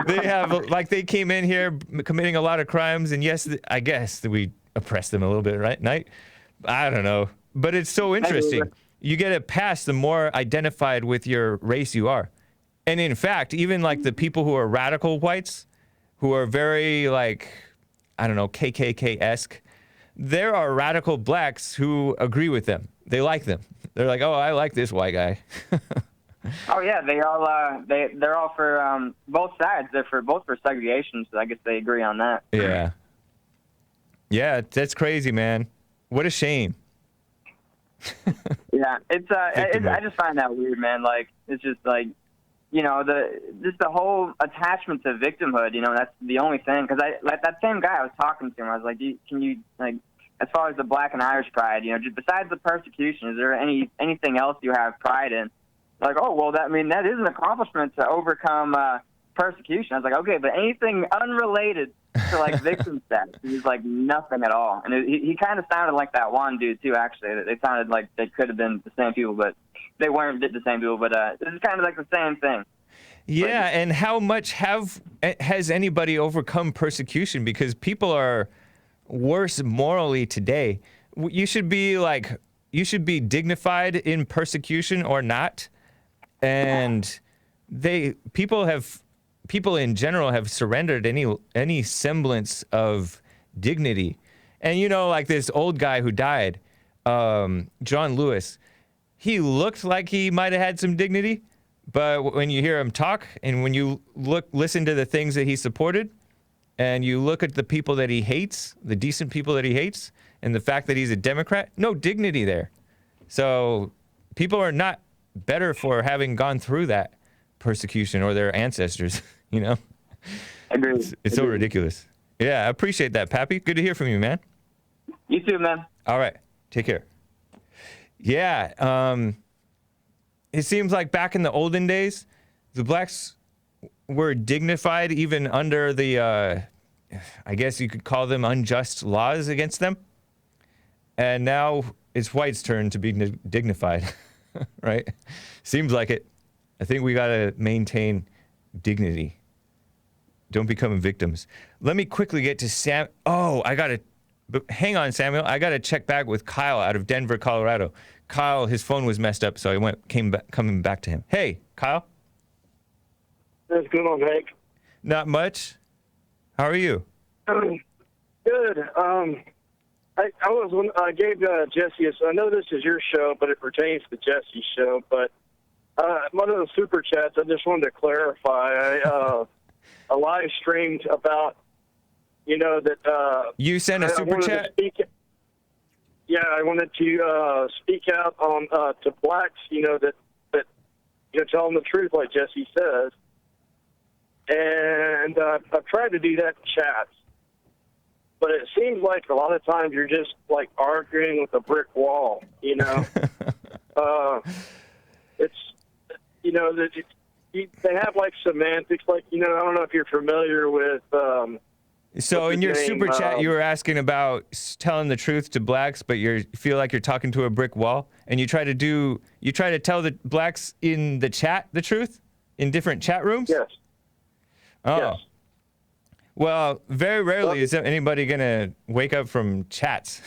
They have, like, they came in here committing a lot of crimes, and yes, I guess we oppress them a little bit, right? I don't know. But it's so interesting. You get a pass the more identified with your race you are. And in fact, even like the people who are radical whites, who are very, like, I don't know, KKK-esque, there are radical blacks who agree with them. They like them. They're like, oh, I like this white guy. Oh yeah, they're all for both sides. They're both for segregation, so I guess they agree on that. Yeah. Yeah, that's crazy, man. What a shame. Yeah, I just find that weird, man. Like it's just like, you know, the whole attachment to victimhood. You know, that's the only thing. Because like that same guy I was talking to him, I was like, can you like, as far as the black and Irish pride, you know, just besides the persecution, is there anything else you have pride in? Like, oh, well, that is an accomplishment to overcome persecution. I was like, okay, but anything unrelated to, like, victim status, he's like, nothing at all. And he kind of sounded like that one dude, too, actually. They sounded like they could have been the same people, but they weren't the same people. But this is kind of like the same thing. Yeah, and how much has anybody overcome persecution? Because people are worse morally today. You should be dignified in persecution or not. And people in general have surrendered any semblance of dignity. And you know, like this old guy who died, John Lewis, he looked like he might have had some dignity, but when you hear him talk and when you listen to the things that he supported, and you look at the people that he hates, the decent people that he hates, and the fact that he's a Democrat, no dignity there. So people are not better for having gone through that persecution or their ancestors, you know? Agreed. It's so ridiculous. Yeah, I appreciate that, Pappy. Good to hear from you, man. You too, man. All right. Take care. Yeah. It seems like back in the olden days, the blacks were dignified even under the, I guess you could call them unjust laws against them. And now it's whites' turn to be dignified, right? Seems like it. I think we got to maintain dignity. Don't become victims. Let me quickly get to Sam. Oh, hang on, Samuel. I got to check back with Kyle out of Denver, Colorado. Kyle, his phone was messed up, so I coming back to him. Hey, Kyle. What's going on, Hake? Not much. How are you? Good. I gave Jesse. I know this is your show, but it pertains to Jesse's show. But one of the super chats, I just wanted to clarify. I live streamed about, that. You sent a super chat? I wanted to speak out on to blacks. That tell them the truth, like Jesse says. And I've tried to do that in chats. But it seems like a lot of times you're just like arguing with a brick wall, It's, they have like semantics, like, I don't know if you're familiar with. So in your super chat, you were asking about telling the truth to blacks, but you feel like you're talking to a brick wall, and you try to tell the blacks in the chat the truth in different chat rooms? Yes. Oh. Yes. Well, very rarely is anybody going to wake up from chats.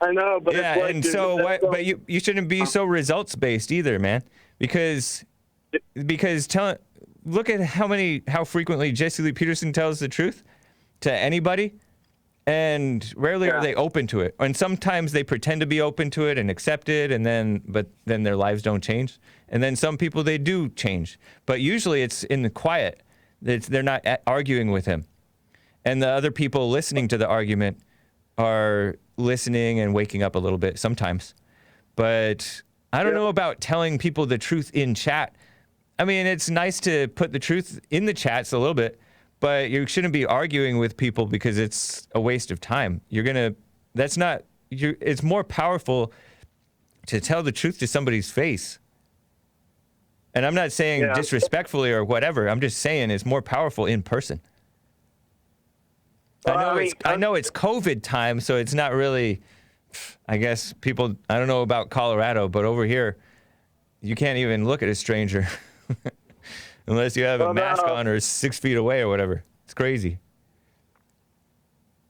I know, but yeah, it's like, and so but you shouldn't be so results based either, man. Because look at how frequently Jesse Lee Peterson tells the truth to anybody, and rarely are they open to it. And sometimes they pretend to be open to it and accept it, but then their lives don't change. And then some people, they do change, but usually it's in the quiet. They're not arguing with him. And the other people listening to the argument are listening and waking up a little bit sometimes. But I don't know about telling people the truth in chat. I mean, it's nice to put the truth in the chats a little bit, but you shouldn't be arguing with people because it's a waste of time. It's more powerful to tell the truth to somebody's face. And I'm not saying disrespectfully or whatever. I'm just saying it's more powerful in person. I know it's COVID time, so it's not really, I guess people, I don't know about Colorado, but over here, you can't even look at a stranger unless you have a mask on or 6 feet away or whatever. It's crazy.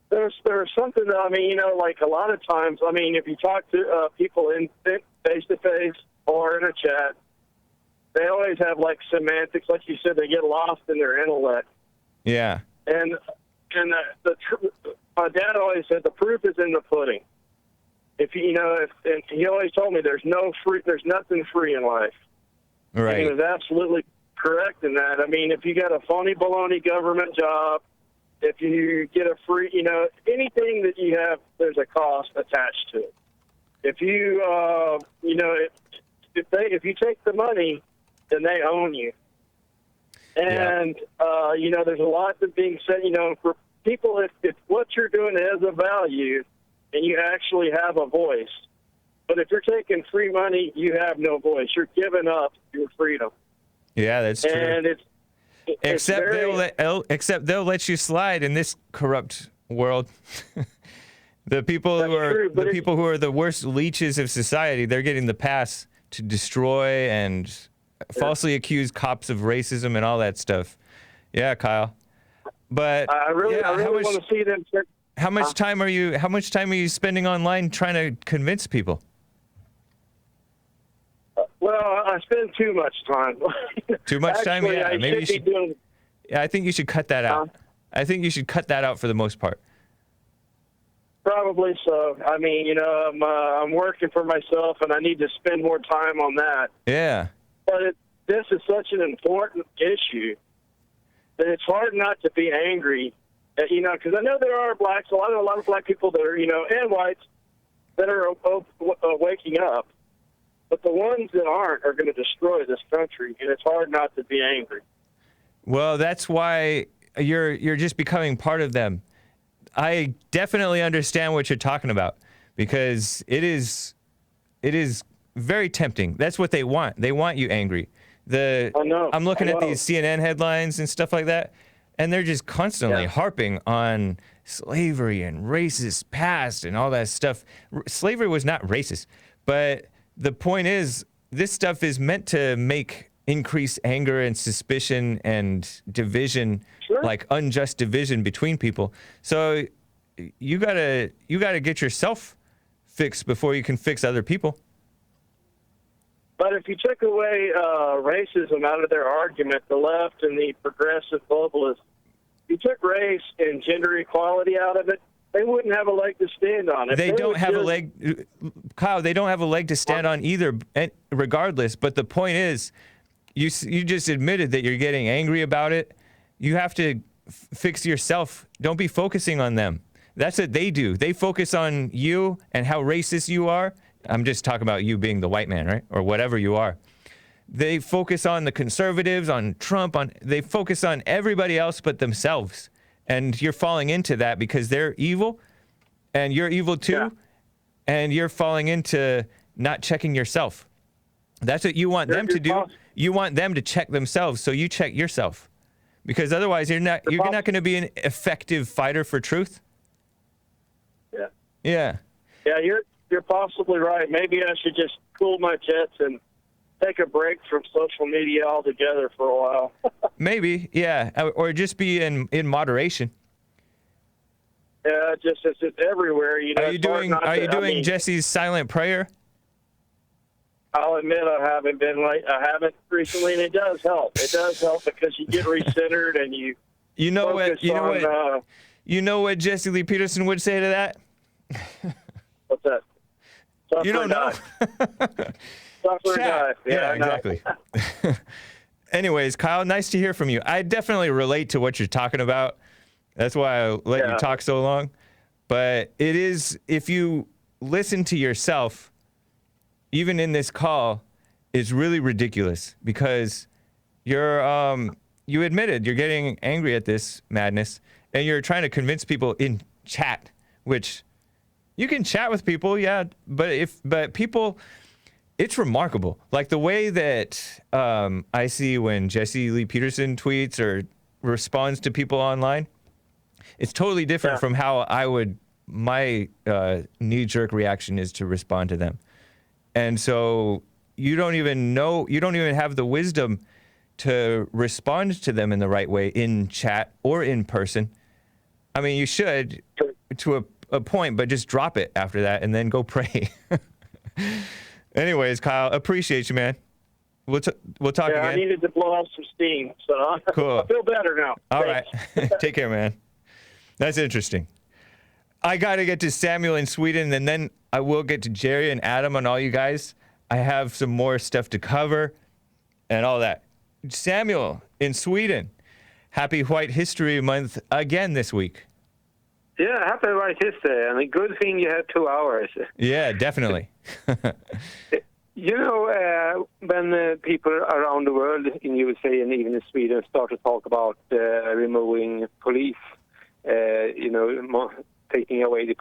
There's something, like a lot of times, if you talk to people in face-to-face or in a chat, they always have like semantics, like you said. They get lost in their intellect. Yeah. And my dad always said the proof is in the pudding. And he always told me there's nothing free in life. Right. And he was absolutely correct in that. If you got a phony baloney government job, if you get a free, anything that you have, there's a cost attached to it. If you, if you take the money, then they own you. And, there's a lot that's being said, for people, if what you're doing has a value and you actually have a voice, but if you're taking free money, you have no voice. You're giving up your freedom. Yeah, that's true. And except they'll let you slide in this corrupt world. The people who are the worst leeches of society, they're getting the pass to destroy and falsely accuse cops of racism and all that stuff. Yeah, Kyle. But I really want to see them. How much time are you spending online trying to convince people? Well, I spend too much time. Too much time? Yeah, maybe you should. Yeah, I think you should cut that out. I think you should cut that out for the most part. Probably so. I mean, you know, I'm working for myself, and I need to spend more time on that. Yeah. But this is such an important issue that it's hard not to be angry. You know, because I know there are blacks, a lot of black people that are, you know, and whites that are waking up. But the ones that aren't are going to destroy this country, and it's hard not to be angry. Well, that's why you're just becoming part of them. I definitely understand what you're talking about, because it is very tempting. That's what they want. They want you angry. I know. I'm looking at these CNN headlines and stuff like that, and they're just constantly harping on slavery and racist past and all that stuff. Slavery was not racist, but the point is, this stuff is meant to increase anger and suspicion and division, like unjust division between people. So you gotta get yourself fixed before you can fix other people. But if you took away racism out of their argument, the left and the progressive globalists, if you took race and gender equality out of it, they wouldn't have a leg to stand on. They don't have a leg, Kyle. They don't have a leg to stand on either, regardless. But the point is, you just admitted that you're getting angry about it. You have to fix yourself. Don't be focusing on them. That's what they do. They focus on you and how racist you are. I'm just talking about you being the white man, right? Or whatever you are. They focus on the conservatives, on Trump, they focus on everybody else but themselves. And you're falling into that because they're evil and you're evil too. And you're falling into not checking yourself. That's what you want them to do. You want them to check themselves, so you check yourself. Because otherwise you're not going to be an effective fighter for truth. Yeah. Yeah. Yeah, you're possibly right. Maybe I should just cool my jets and take a break from social media altogether for a while. Maybe, yeah, or just be in moderation. Yeah, it's everywhere. You know, are you doing Jesse's silent prayer? I'll admit I haven't recently, and it does help. It does help because you get recentered and you know what Jesse Lee Peterson would say to that? What's that? You don't know. Yeah, exactly. Anyways, Kyle, nice to hear from you. I definitely relate to what you're talking about. That's why I let you talk so long. But it is, if you listen to yourself, even in this call, it's really ridiculous because you admitted you're getting angry at this madness and you're trying to convince people in chat, which you can chat with people, yeah, but people, it's remarkable. Like the way that I see when Jesse Lee Peterson tweets or responds to people online, it's totally different from how my knee-jerk reaction is to respond to them. And so you don't even have the wisdom to respond to them in the right way in chat or in person. I mean, you should to a point, but just drop it after that and then go pray. Anyways, Kyle, appreciate you, man. We'll talk again. I needed to blow off some steam, so cool. I feel better now. All right. Take care, man. That's interesting. I got to get to Samuel in Sweden, and then I will get to Jerry and Adam and all you guys. I have some more stuff to cover and all that. Samuel in Sweden, happy White History Month again this week. Yeah, happy White History, and a good thing you had 2 hours. Yeah, definitely. You know, when people around the world, in USA and even in Sweden, start to talk about removing police, taking away the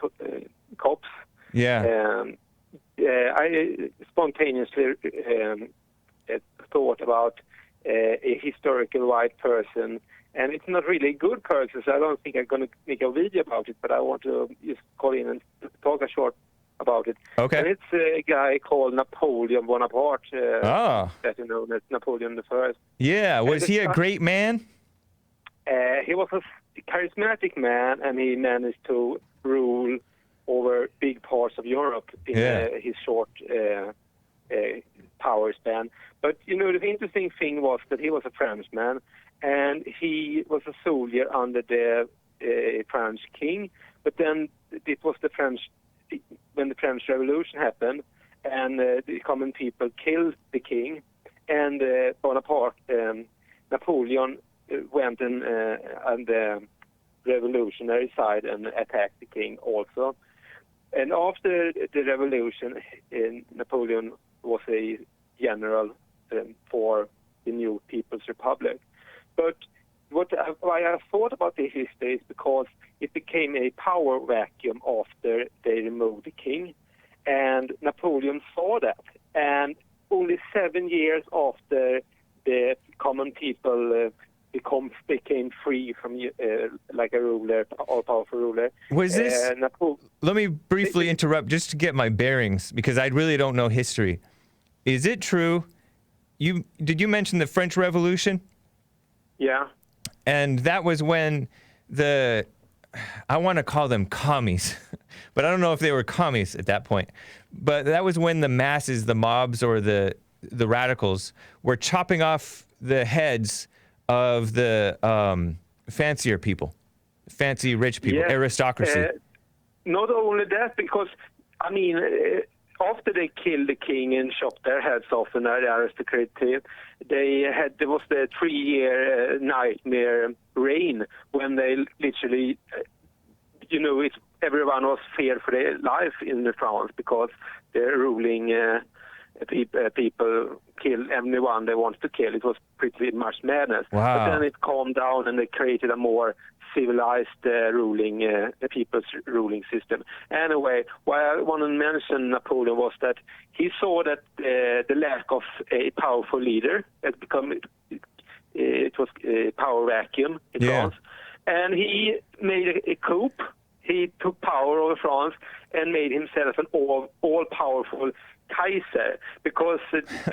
cops. Yeah. I spontaneously thought about a historical white person, and it's not really a good person, so I don't think I'm going to make a video about it, but I want to just call in and talk a short about it. Okay. And it's a guy called Napoleon Bonaparte, better known as Napoleon I. Yeah, was he a great man? He was a charismatic man, and he managed to rule over big parts of Europe in his short power span. But, you know, the interesting thing was that he was a Frenchman, and he was a soldier under the French king. But then it was when the French Revolution happened, and the common people killed the king, and Bonaparte, Napoleon went on the revolutionary side and attacked the king also. And after the revolution, Napoleon was a general for the new People's Republic. But why I thought about the history is because it became a power vacuum after they removed the king, and Napoleon saw that. And only 7 years after the common people became free from like a ruler, all-powerful ruler. Was this? Let me briefly interrupt just to get my bearings, because I really don't know history. Is it true? Did you mention the French Revolution? Yeah. And that was when I want to call them commies, but I don't know if they were commies at that point. But that was when the masses, the mobs or the radicals, were chopping off the heads of the fancier people, fancy rich people, aristocracy. Not only that, because, I mean, after they killed the king and chopped their heads off in the aristocracy, there was the 3-year nightmare reign when they literally, everyone was feared for their life in France because the ruling people killed anyone they wanted to kill. It was pretty much madness. Wow. But then it calmed down and they created a more civilized people's ruling system. Anyway, why I want to mention Napoleon was that he saw that the lack of a powerful leader had become, it was a power vacuum in France, and he made a coup. He took power over France and made himself an all-powerful Kaiser, because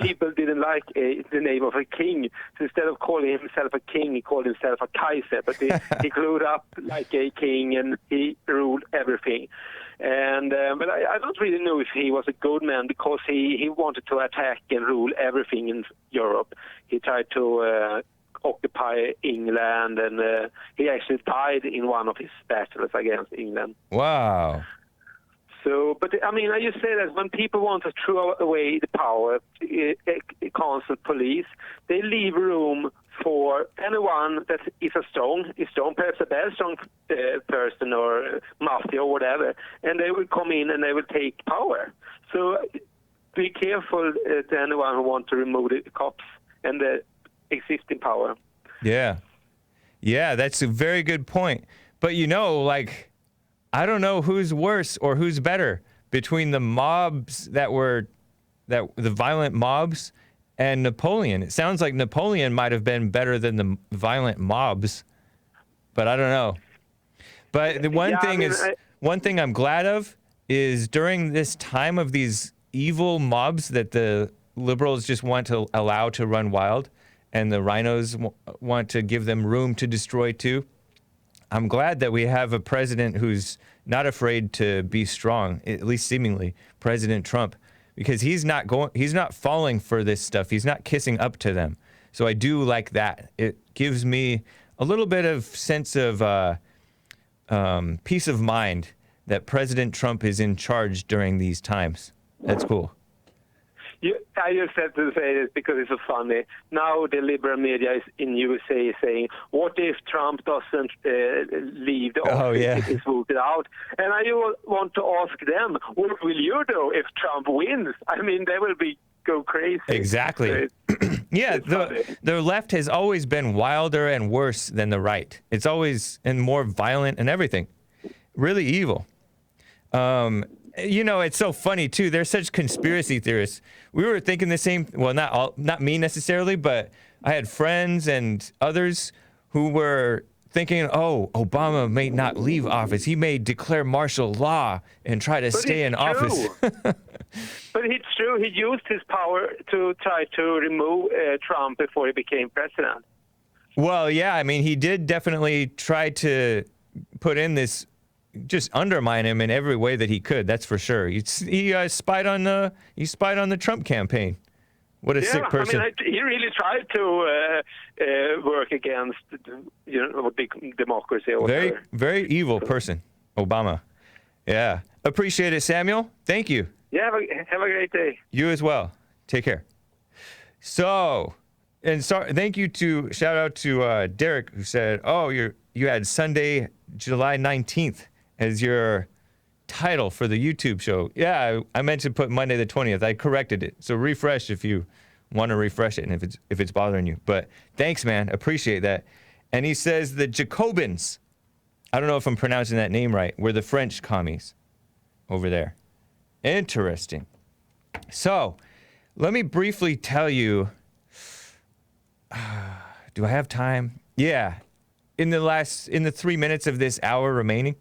people didn't like the name of a king. So instead of calling himself a king, he called himself a Kaiser. But he grew up like a king and he ruled everything. And but I don't really know if he was a good man, because he wanted to attack and rule everything in Europe. He tried to occupy England, and he actually died in one of his battles against England. Wow. So, but I mean, I just say that when people want to throw away the power, council, police, they leave room for anyone that is strong, perhaps a very strong person or mafia or whatever, and they will come in and they will take power. So be careful to anyone who wants to remove the cops and the existing power. Yeah, that's a very good point. But I don't know who's worse or who's better between the mobs the violent mobs and Napoleon. It sounds like Napoleon might have been better than the violent mobs, but I don't know. But the one thing I'm glad of is during this time of these evil mobs that the liberals just want to allow to run wild, and the rhinos want to give them room to destroy too. I'm glad that we have a president who's not afraid to be strong, at least seemingly, President Trump, because he's not falling for this stuff. He's not kissing up to them. So I do like that. It gives me a little bit of sense of peace of mind that President Trump is in charge during these times. That's cool. I just have to say this because it's so funny. Now the liberal media is in USA is saying, what if Trump doesn't leave the office, is voted out? And I want to ask them, what will you do if Trump wins? I mean, they will go crazy. Exactly. Yeah, the left has always been wilder and worse than the right. It's always and more violent and everything. Really evil. It's so funny too. They're such conspiracy theorists. We were thinking the same. Well, not me necessarily, but I had friends and others who were thinking, "Oh, Obama may not leave office. He may declare martial law and try to stay in office." But it's true. He used his power to try to remove Trump before he became president. Well, yeah. I mean, he did definitely try to put in this. Just undermine him in every way that he could. That's for sure. He spied on the Trump campaign. What a sick person. I mean, he really tried to work against, big democracy. Or Very, whatever. very evil person, Obama. Yeah. Appreciate it, Samuel. Thank you. Yeah, have a great day. You as well. Take care. So, thank you shout out to Derek, who said, oh, you had Sunday, July 19th as your title for the YouTube show. Yeah, I meant to put Monday the 20th. I corrected it. So refresh if you want to refresh it and if it's bothering you. But thanks, man. Appreciate that. And he says the Jacobins, I don't know if I'm pronouncing that name right, were the French commies over there. Interesting. So, let me briefly tell you, do I have time? Yeah. In the 3 minutes of this hour remaining,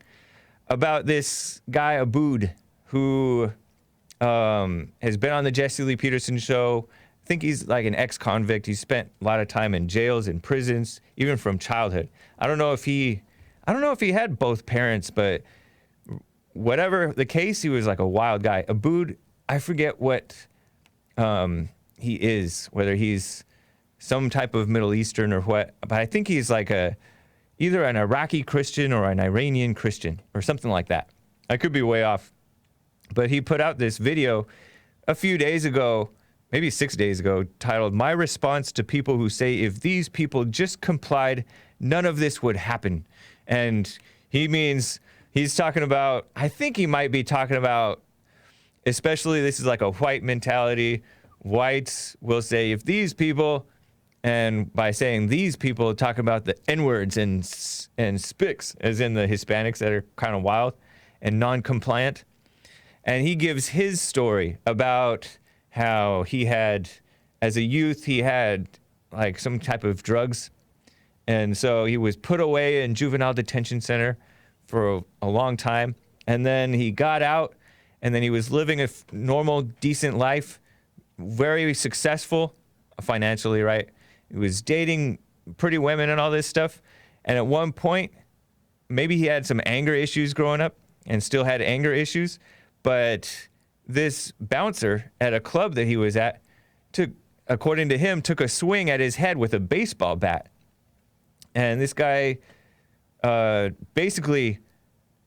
about this guy, Abood, who has been on the Jesse Lee Peterson show. I think he's like an ex-convict. He spent a lot of time in jails and prisons, even from childhood. I don't know if he had both parents, but whatever the case, he was like a wild guy. Abood, I forget what he is, whether he's some type of Middle Eastern or what, but I think he's like either an Iraqi Christian or an Iranian Christian or something like that. I could be way off. But he put out this video a few days ago, maybe 6 days ago, titled, "My Response to People Who Say If These People Just Complied, None of This Would Happen." And he's talking about, I think he might be talking about, especially this is like a white mentality. Whites will say, if these people, and by saying these people, talk about the N-words and spics, as in the Hispanics that are kind of wild and non-compliant. And he gives his story about how he had, as a youth, he had like some type of drugs. And so he was put away in juvenile detention center for a long time. And then he got out, and then he was living a normal, decent life, very successful financially, right? He was dating pretty women and all this stuff. And at one point, maybe he had some anger issues growing up and still had anger issues. But this bouncer at a club that he was at according to him, took a swing at his head with a baseball bat. And this guy basically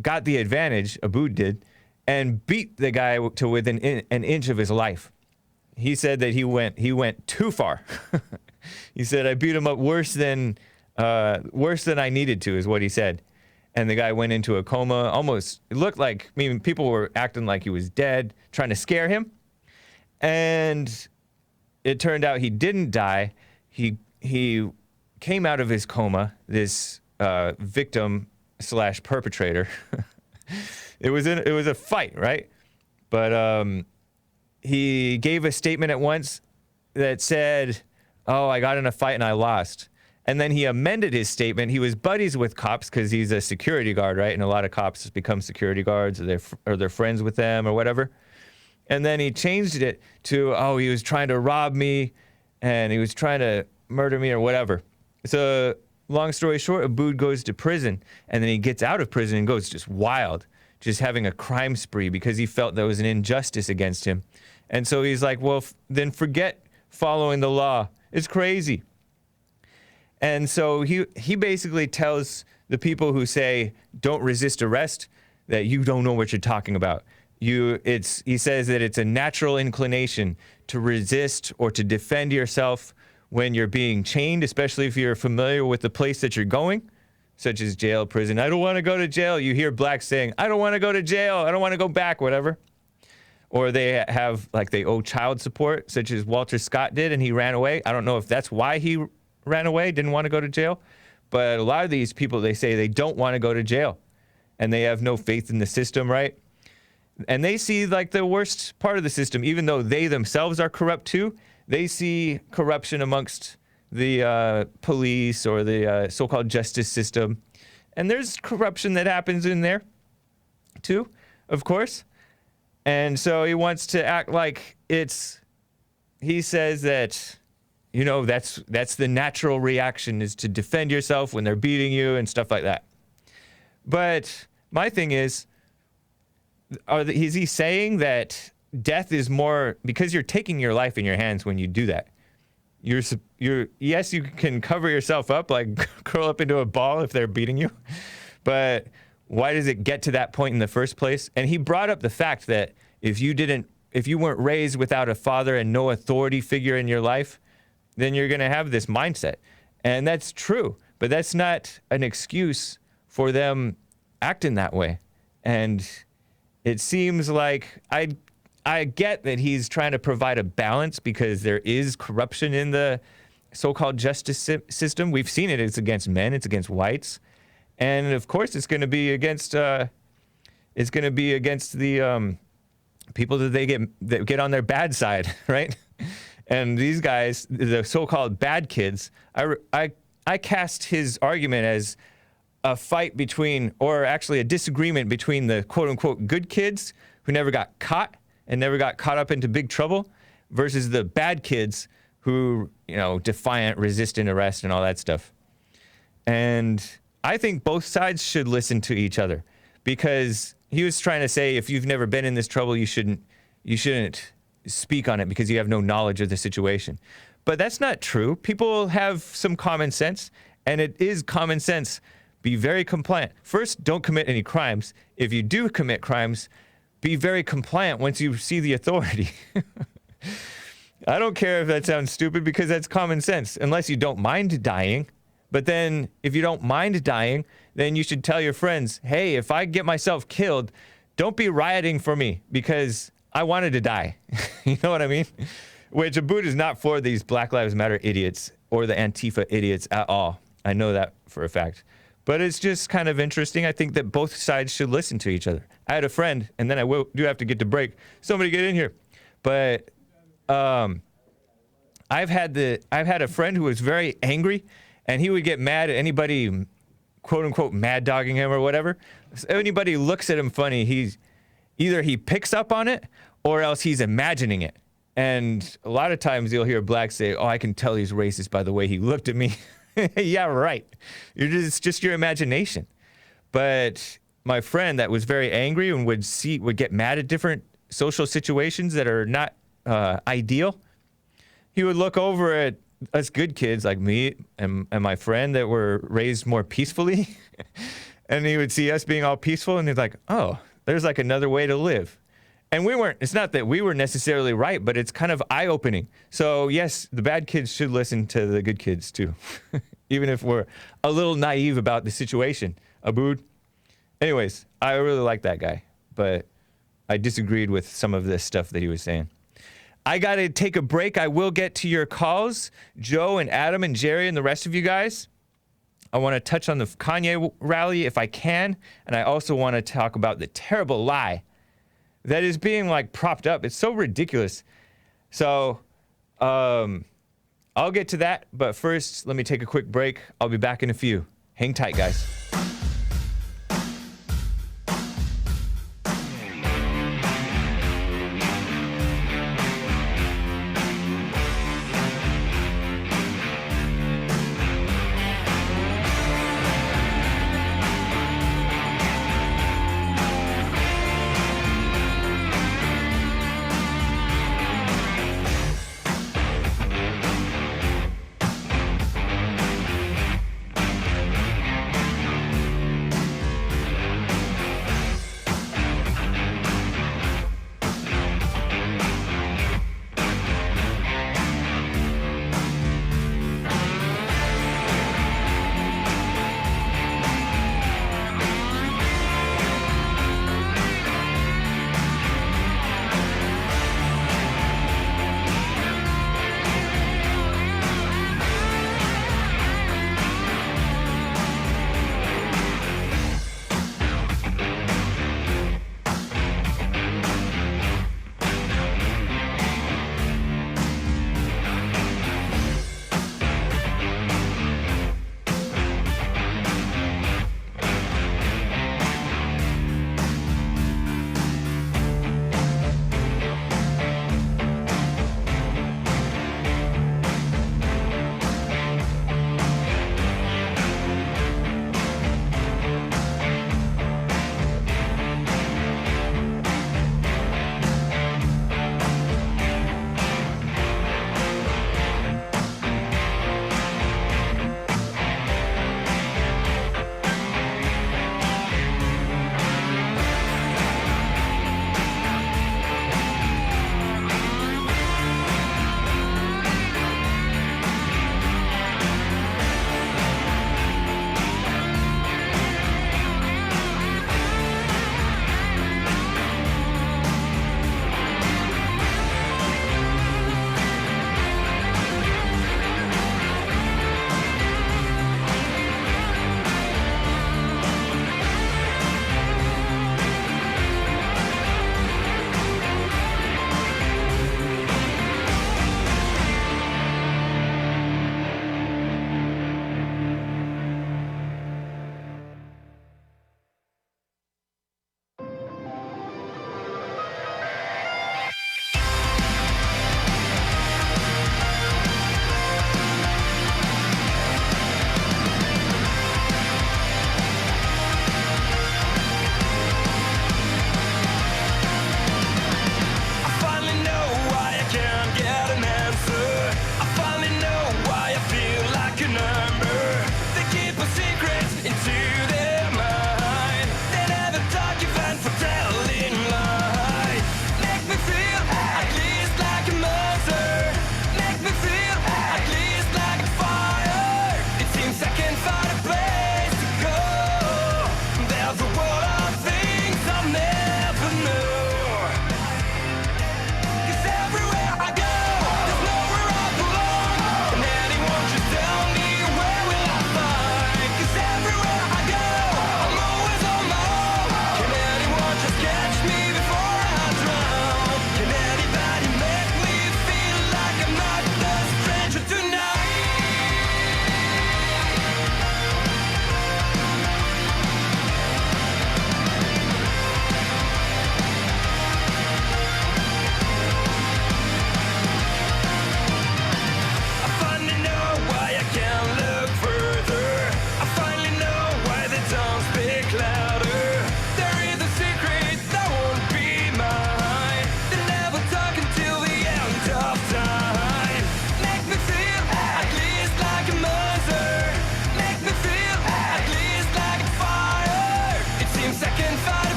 got the advantage, Abood did, and beat the guy to within an inch of his life. He said that he went too far. He said, I beat him up worse than I needed to, is what he said. And the guy went into a coma. Almost, it looked like, people were acting like he was dead, trying to scare him. And it turned out he didn't die. He came out of his coma, this victim / perpetrator. It was a fight, right? But he gave a statement at once that said, oh, I got in a fight and I lost. And then he amended his statement. He was buddies with cops because he's a security guard, right? And a lot of cops become security guards, or they're friends with them or whatever. And then he changed it to, oh, he was trying to rob me and he was trying to murder me or whatever. So long story short, Abood goes to prison, and then he gets out of prison and goes just wild, just having a crime spree because he felt there was an injustice against him. And so he's like, well, then forget following the law. It's crazy. And so he basically tells the people who say, don't resist arrest, that you don't know what you're talking about. He says that it's a natural inclination to resist or to defend yourself when you're being chained, especially if you're familiar with the place that you're going, such as jail, prison. I don't want to go to jail. You hear blacks saying, I don't want to go to jail. I don't want to go back, whatever. Or they owe child support, such as Walter Scott did, and he ran away. I don't know if that's why he ran away, didn't want to go to jail. But a lot of these people, they say they don't want to go to jail, and they have no faith in the system, right? And they see like the worst part of the system, even though they themselves are corrupt too. They see corruption amongst the police or the so-called justice system. And there's corruption that happens in there too, of course. And so he wants to act like he says that, that's the natural reaction, is to defend yourself when they're beating you and stuff like that. But my thing is he saying that death is more, because you're taking your life in your hands when you do that. Yes, you can cover yourself up, like curl up into a ball if they're beating you, but why does it get to that point in the first place? And he brought up the fact that if you weren't raised without a father and no authority figure in your life, then you're going to have this mindset. And that's true, but that's not an excuse for them acting that way. And it seems like I get that he's trying to provide a balance because there is corruption in the so-called justice system. We've seen it. It's against men. It's against whites. And of course, it's going to be against the people that get on their bad side, right? And these guys, the so-called bad kids, I cast his argument as a fight between, or actually a disagreement between the quote-unquote good kids who never got caught and never got caught up into big trouble versus the bad kids who, defiant, resistant arrest and all that stuff. And I think both sides should listen to each other, because he was trying to say if you've never been in this trouble, you shouldn't speak on it because you have no knowledge of the situation. But that's not true. People have some common sense, and it is common sense. Be very compliant. First, don't commit any crimes. If you do commit crimes, be very compliant once you see the authority. I don't care if that sounds stupid, because that's common sense, unless you don't mind dying. But then if you don't mind dying, then you should tell your friends, hey, if I get myself killed, don't be rioting for me because I wanted to die. You know what I mean? Which Abood is not for these Black Lives Matter idiots or the Antifa idiots at all. I know that for a fact. But it's just kind of interesting. I think that both sides should listen to each other. I had a friend, and then I do have to get to break. Somebody get in here. But I've had a friend who was very angry, and he would get mad at anybody, quote unquote, mad dogging him or whatever. So anybody looks at him funny, he picks up on it, or else he's imagining it. And a lot of times you'll hear blacks say, "Oh, I can tell he's racist by the way he looked at me." Yeah, right. It's just your imagination. But my friend that was very angry and would get mad at different social situations that are not ideal, he would look over at us good kids like me and my friend that were raised more peacefully, and he would see us being all peaceful, and he's like, "Oh, there's like another way to live." And it's not that we were necessarily right, but it's kind of eye-opening. So yes, the bad kids should listen to the good kids too, even if we're a little naive about the situation. Abood. Anyways, I really like that guy, but I disagreed with some of this stuff that he was saying. I got to take a break. I will get to your calls, Joe and Adam and Jerry and the rest of you guys. I want to touch on the Kanye rally if I can, and I also want to talk about the terrible lie that is being propped up. It's so ridiculous. So I'll get to that, but first let me take a quick break. I'll be back in a few. Hang tight, guys.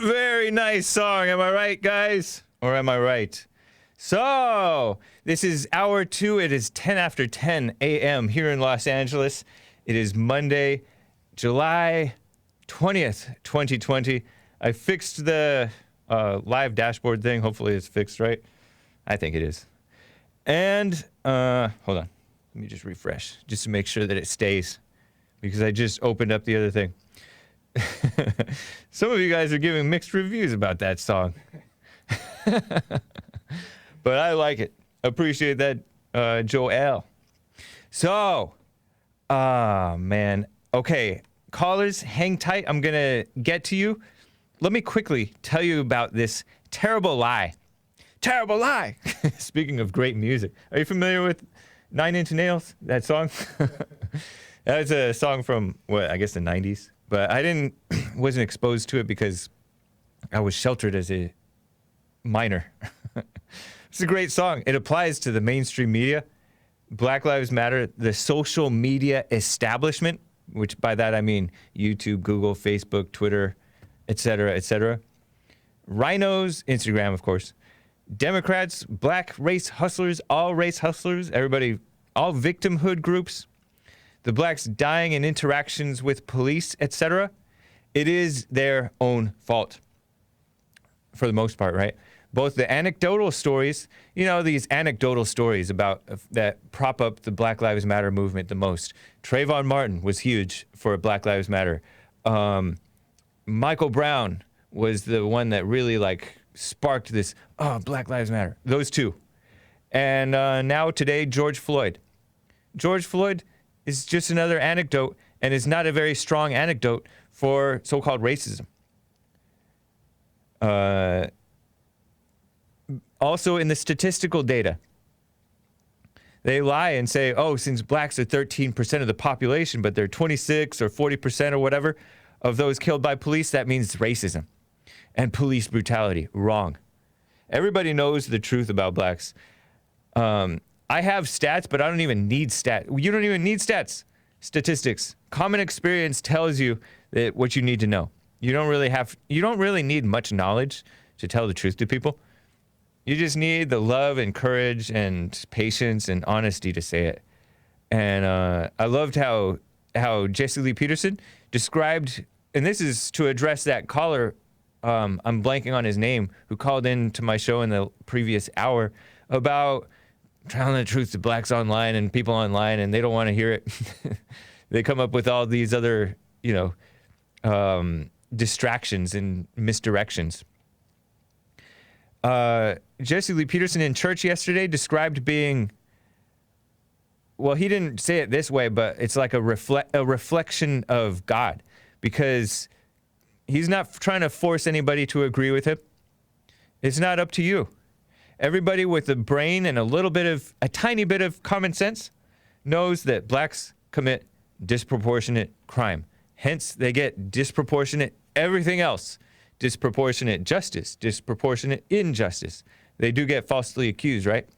Very nice song. Am I right, guys? Or am I right? So, this is hour 2. It is 10 after 10 a.m. here in Los Angeles. It is Monday, July 20th, 2020. I fixed the live dashboard thing. Hopefully it's fixed, right? I think it is. And, hold on. Let me just refresh, just to make sure that it stays. Because I just opened up the other thing. Some of you guys are giving mixed reviews about that song. But I like it. Appreciate that, Joel. So, man. Okay, callers, hang tight. I'm going to get to you. Let me quickly tell you about this terrible lie. Terrible lie! Speaking of great music. Are you familiar with 9 Inch Nails, that song? That's a song from, I guess the 90s. But I wasn't exposed to it because I was sheltered as a minor. It's a great song. It applies to the mainstream media. Black Lives Matter, the social media establishment, which by that I mean YouTube, Google, Facebook, Twitter, etc., etc. Rhinos, Instagram, of course. Democrats, black race hustlers, all race hustlers, everybody, all victimhood groups. The blacks dying in interactions with police, etc. It is their own fault. For the most part, right? Both the anecdotal stories, these anecdotal stories about that prop up the Black Lives Matter movement the most. Trayvon Martin was huge for Black Lives Matter. Michael Brown was the one that really sparked this, Black Lives Matter. Those two. And now today, George Floyd. George Floyd is just another anecdote, and is not a very strong anecdote for so-called racism. Also in the statistical data, they lie and say, since blacks are 13% of the population, but they're 26 or 40% or whatever of those killed by police, that means racism and police brutality. Wrong. Everybody knows the truth about blacks. I have stats, but I don't even need stats. You don't even need stats. Statistics. Common experience tells you that what you need to know. You don't really need much knowledge to tell the truth to people. You just need the love and courage and patience and honesty to say it. And I loved how Jesse Lee Peterson described, and this is to address that caller, I'm blanking on his name, who called in to my show in the previous hour about telling the truth to blacks online and people online, and they don't want to hear it. They come up with all these other, distractions and misdirections. Jesse Lee Peterson in church yesterday described being, well, he didn't say it this way, but it's like a reflection of God, because he's not trying to force anybody to agree with him. It's not up to you. Everybody with a brain and a tiny bit of common sense knows that blacks commit disproportionate crime. Hence, they get disproportionate everything else. Disproportionate justice, disproportionate injustice. They do get falsely accused, right?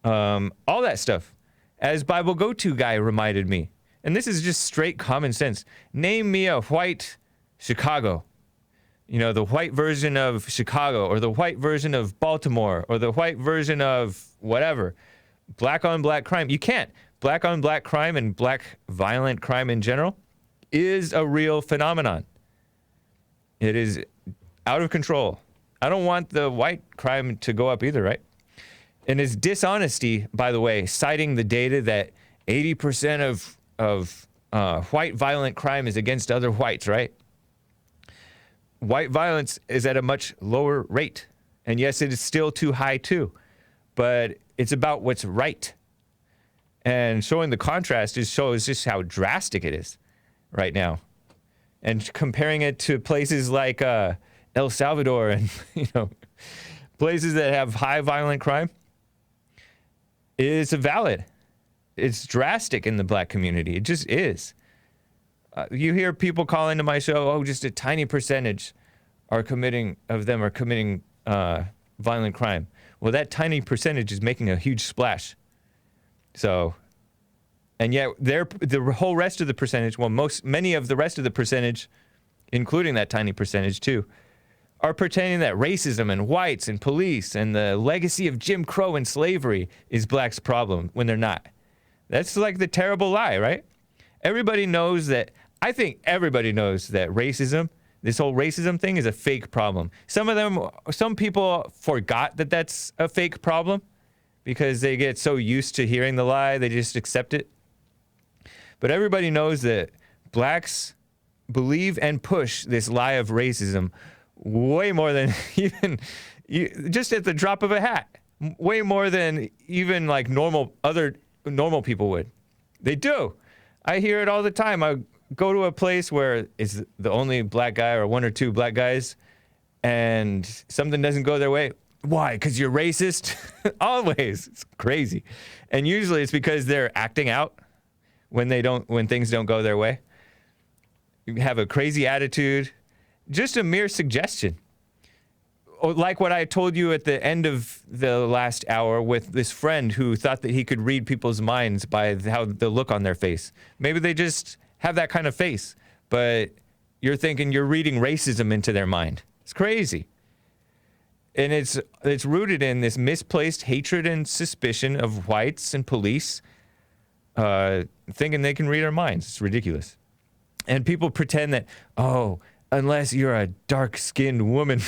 All that stuff. As Bible Go-To guy reminded me, and this is just straight common sense. Name me a white Chicago. The white version of Chicago, or the white version of Baltimore, or the white version of whatever. Black on black crime. You can't. Black on black crime and black violent crime in general is a real phenomenon. It is out of control. I don't want the white crime to go up either, right? And his dishonesty, by the way, citing the data that 80% of white violent crime is against other whites, right? White violence is at a much lower rate. And yes, it is still too high too. But it's about what's right. And showing the contrast shows just how drastic it is right now. And comparing it to places like El Salvador and, places that have high violent crime is valid. It's drastic in the black community. It just is. You hear people call into my show, just a tiny percentage are committing violent crime. Well, that tiny percentage is making a huge splash. So, and yet the whole rest of the percentage, many of the rest of the percentage, including that tiny percentage too, are pretending that racism and whites and police and the legacy of Jim Crow and slavery is blacks' problem when they're not. That's like the terrible lie, right? Everybody knows that. I think everybody knows that racism, this whole racism thing, is a fake problem. Some people forgot that that's a fake problem because they get so used to hearing the lie, they just accept it. But everybody knows that blacks believe and push this lie of racism way more than even just at the drop of a hat, way more than even like normal people would. They do. I hear it all the time. I go to a place where it's the only black guy or one or two black guys, and something doesn't go their way. Why? Because you're racist? Always. It's crazy. And usually it's because they're acting out when things don't go their way. You have a crazy attitude. Just a mere suggestion. Like what I told you at the end of the last hour with this friend who thought that he could read people's minds by how the look on their face. Maybe they just have that kind of face, but you're thinking you're reading racism into their mind. It's crazy. And it's rooted in this misplaced hatred and suspicion of whites and police, thinking they can read our minds. It's ridiculous. And people pretend that, oh, unless you're a dark-skinned woman,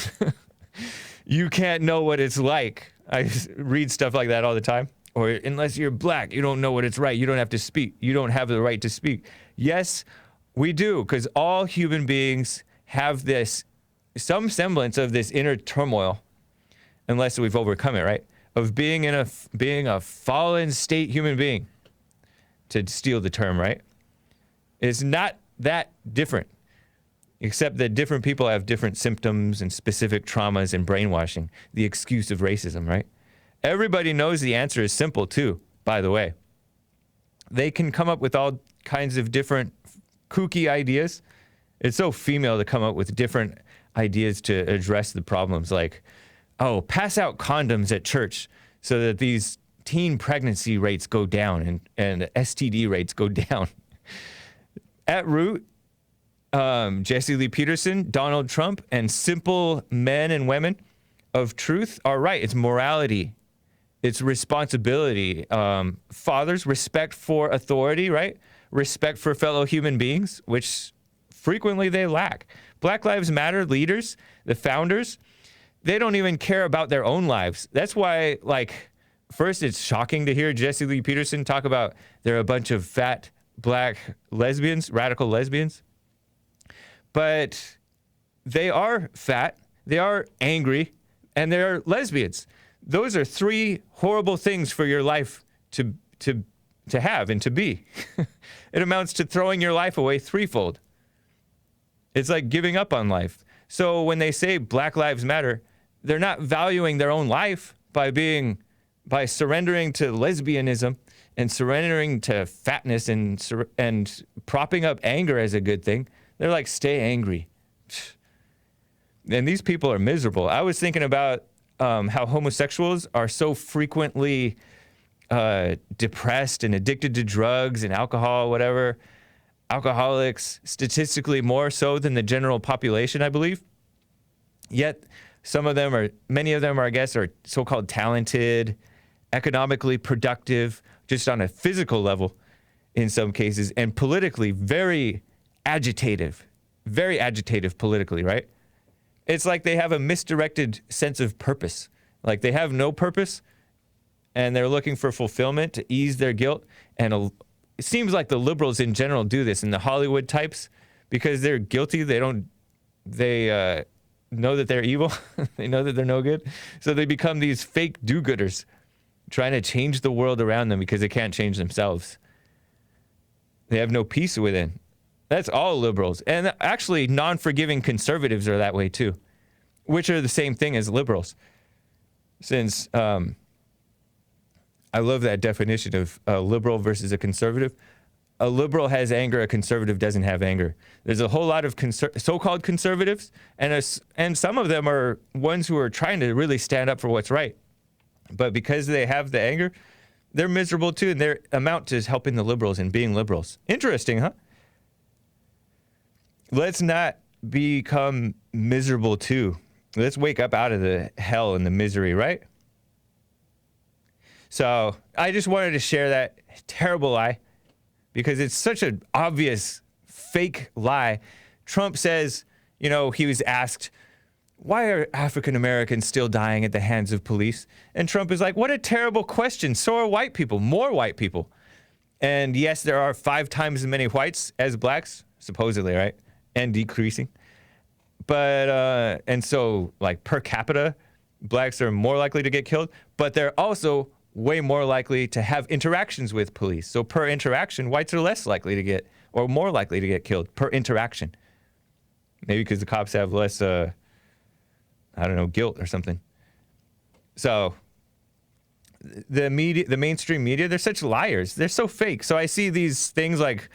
you can't know what it's like. I read stuff like that all the time. Or unless you're black, you don't know what it's right. You don't have to speak. You don't have the right to speak. Yes, we do, because all human beings have some semblance of this inner turmoil, unless we've overcome it, right? Of being a fallen state human being, to steal the term, right? It's not that different, except that different people have different symptoms and specific traumas and brainwashing, the excuse of racism, right? Everybody knows the answer is simple too, by the way. They can come up with all kinds of different kooky ideas. It's so female to come up with different ideas to address the problems, like, oh, pass out condoms at church so that these teen pregnancy rates go down and STD rates go down. At root, Jesse Lee Peterson, Donald Trump, and simple men and women of truth are right. It's morality. It's responsibility. Fathers, respect for authority, right? Respect for fellow human beings, which frequently they lack. Black Lives Matter leaders, the founders, they don't even care about their own lives. That's why, like, first it's shocking to hear Jesse Lee Peterson talk about they're a bunch of fat black lesbians, radical lesbians. But they are fat, they are angry, and they're lesbians. Those are three horrible things for your life to have and to be. It amounts to throwing your life away threefold. It's like giving up on life. So when they say Black Lives Matter, they're not valuing their own life by surrendering to lesbianism and surrendering to fatness and propping up anger as a good thing. They're like, stay angry. And these people are miserable. I was thinking about how homosexuals are so frequently depressed and addicted to drugs and alcohol, whatever. Alcoholics, statistically more so than the general population, I believe. Yet, many of them are, I guess, are so-called talented, economically productive, just on a physical level in some cases, and politically very agitative politically, right? It's like they have a misdirected sense of purpose. Like they have no purpose, and they're looking for fulfillment to ease their guilt. And it seems like the liberals in general do this, and the Hollywood types, because they're guilty. They know that they're evil. They know that they're no good. So they become these fake do-gooders, trying to change the world around them because they can't change themselves. They have no peace within. That's all liberals. And actually, non-forgiving conservatives are that way too, which are the same thing as liberals. Since I love that definition of a liberal versus a conservative. A liberal has anger, a conservative doesn't have anger. There's a whole lot of so-called conservatives, and some of them are ones who are trying to really stand up for what's right. But because they have the anger, they're miserable too, and they amount to helping the liberals and being liberals. Interesting, huh? Let's not become miserable too Let's wake up out of the hell and the misery, right? So I just wanted to share that terrible lie because it's such an obvious fake lie. Trump says, you know, he was asked, why are African Americans still dying at the hands of police? And Trump is like, what a terrible question. So are white people, more white people. And yes, there are 5 times as many whites as blacks, supposedly, right? And decreasing. But, and so, like, per capita, blacks are more likely to get killed, but they're also way more likely to have interactions with police. So per interaction, whites are less likely to get, or more likely to get killed per interaction. Maybe because the cops have less, I don't know, guilt or something. So the media, the mainstream media, they're such liars. They're so fake. So I see these things like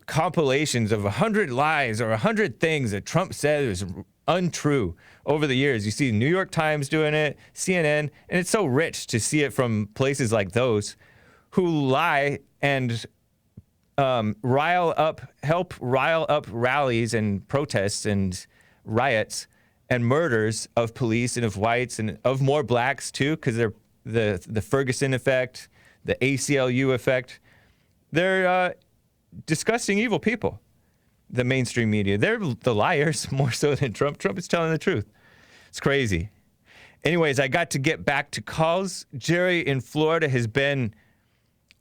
compilations of 100 lies or 100 things that Trump said is untrue over the years. You see New York Times doing it, CNN, and it's so rich to see it from places like those who lie and help rile up rallies and protests and riots and murders of police and of whites and of more blacks too, because they're the Ferguson effect, the ACLU effect. They're disgusting, evil people. The mainstream media, they're the liars more so than Trump. Trump is telling the truth. It's crazy. Anyways, I got to get back to calls. Jerry in Florida has been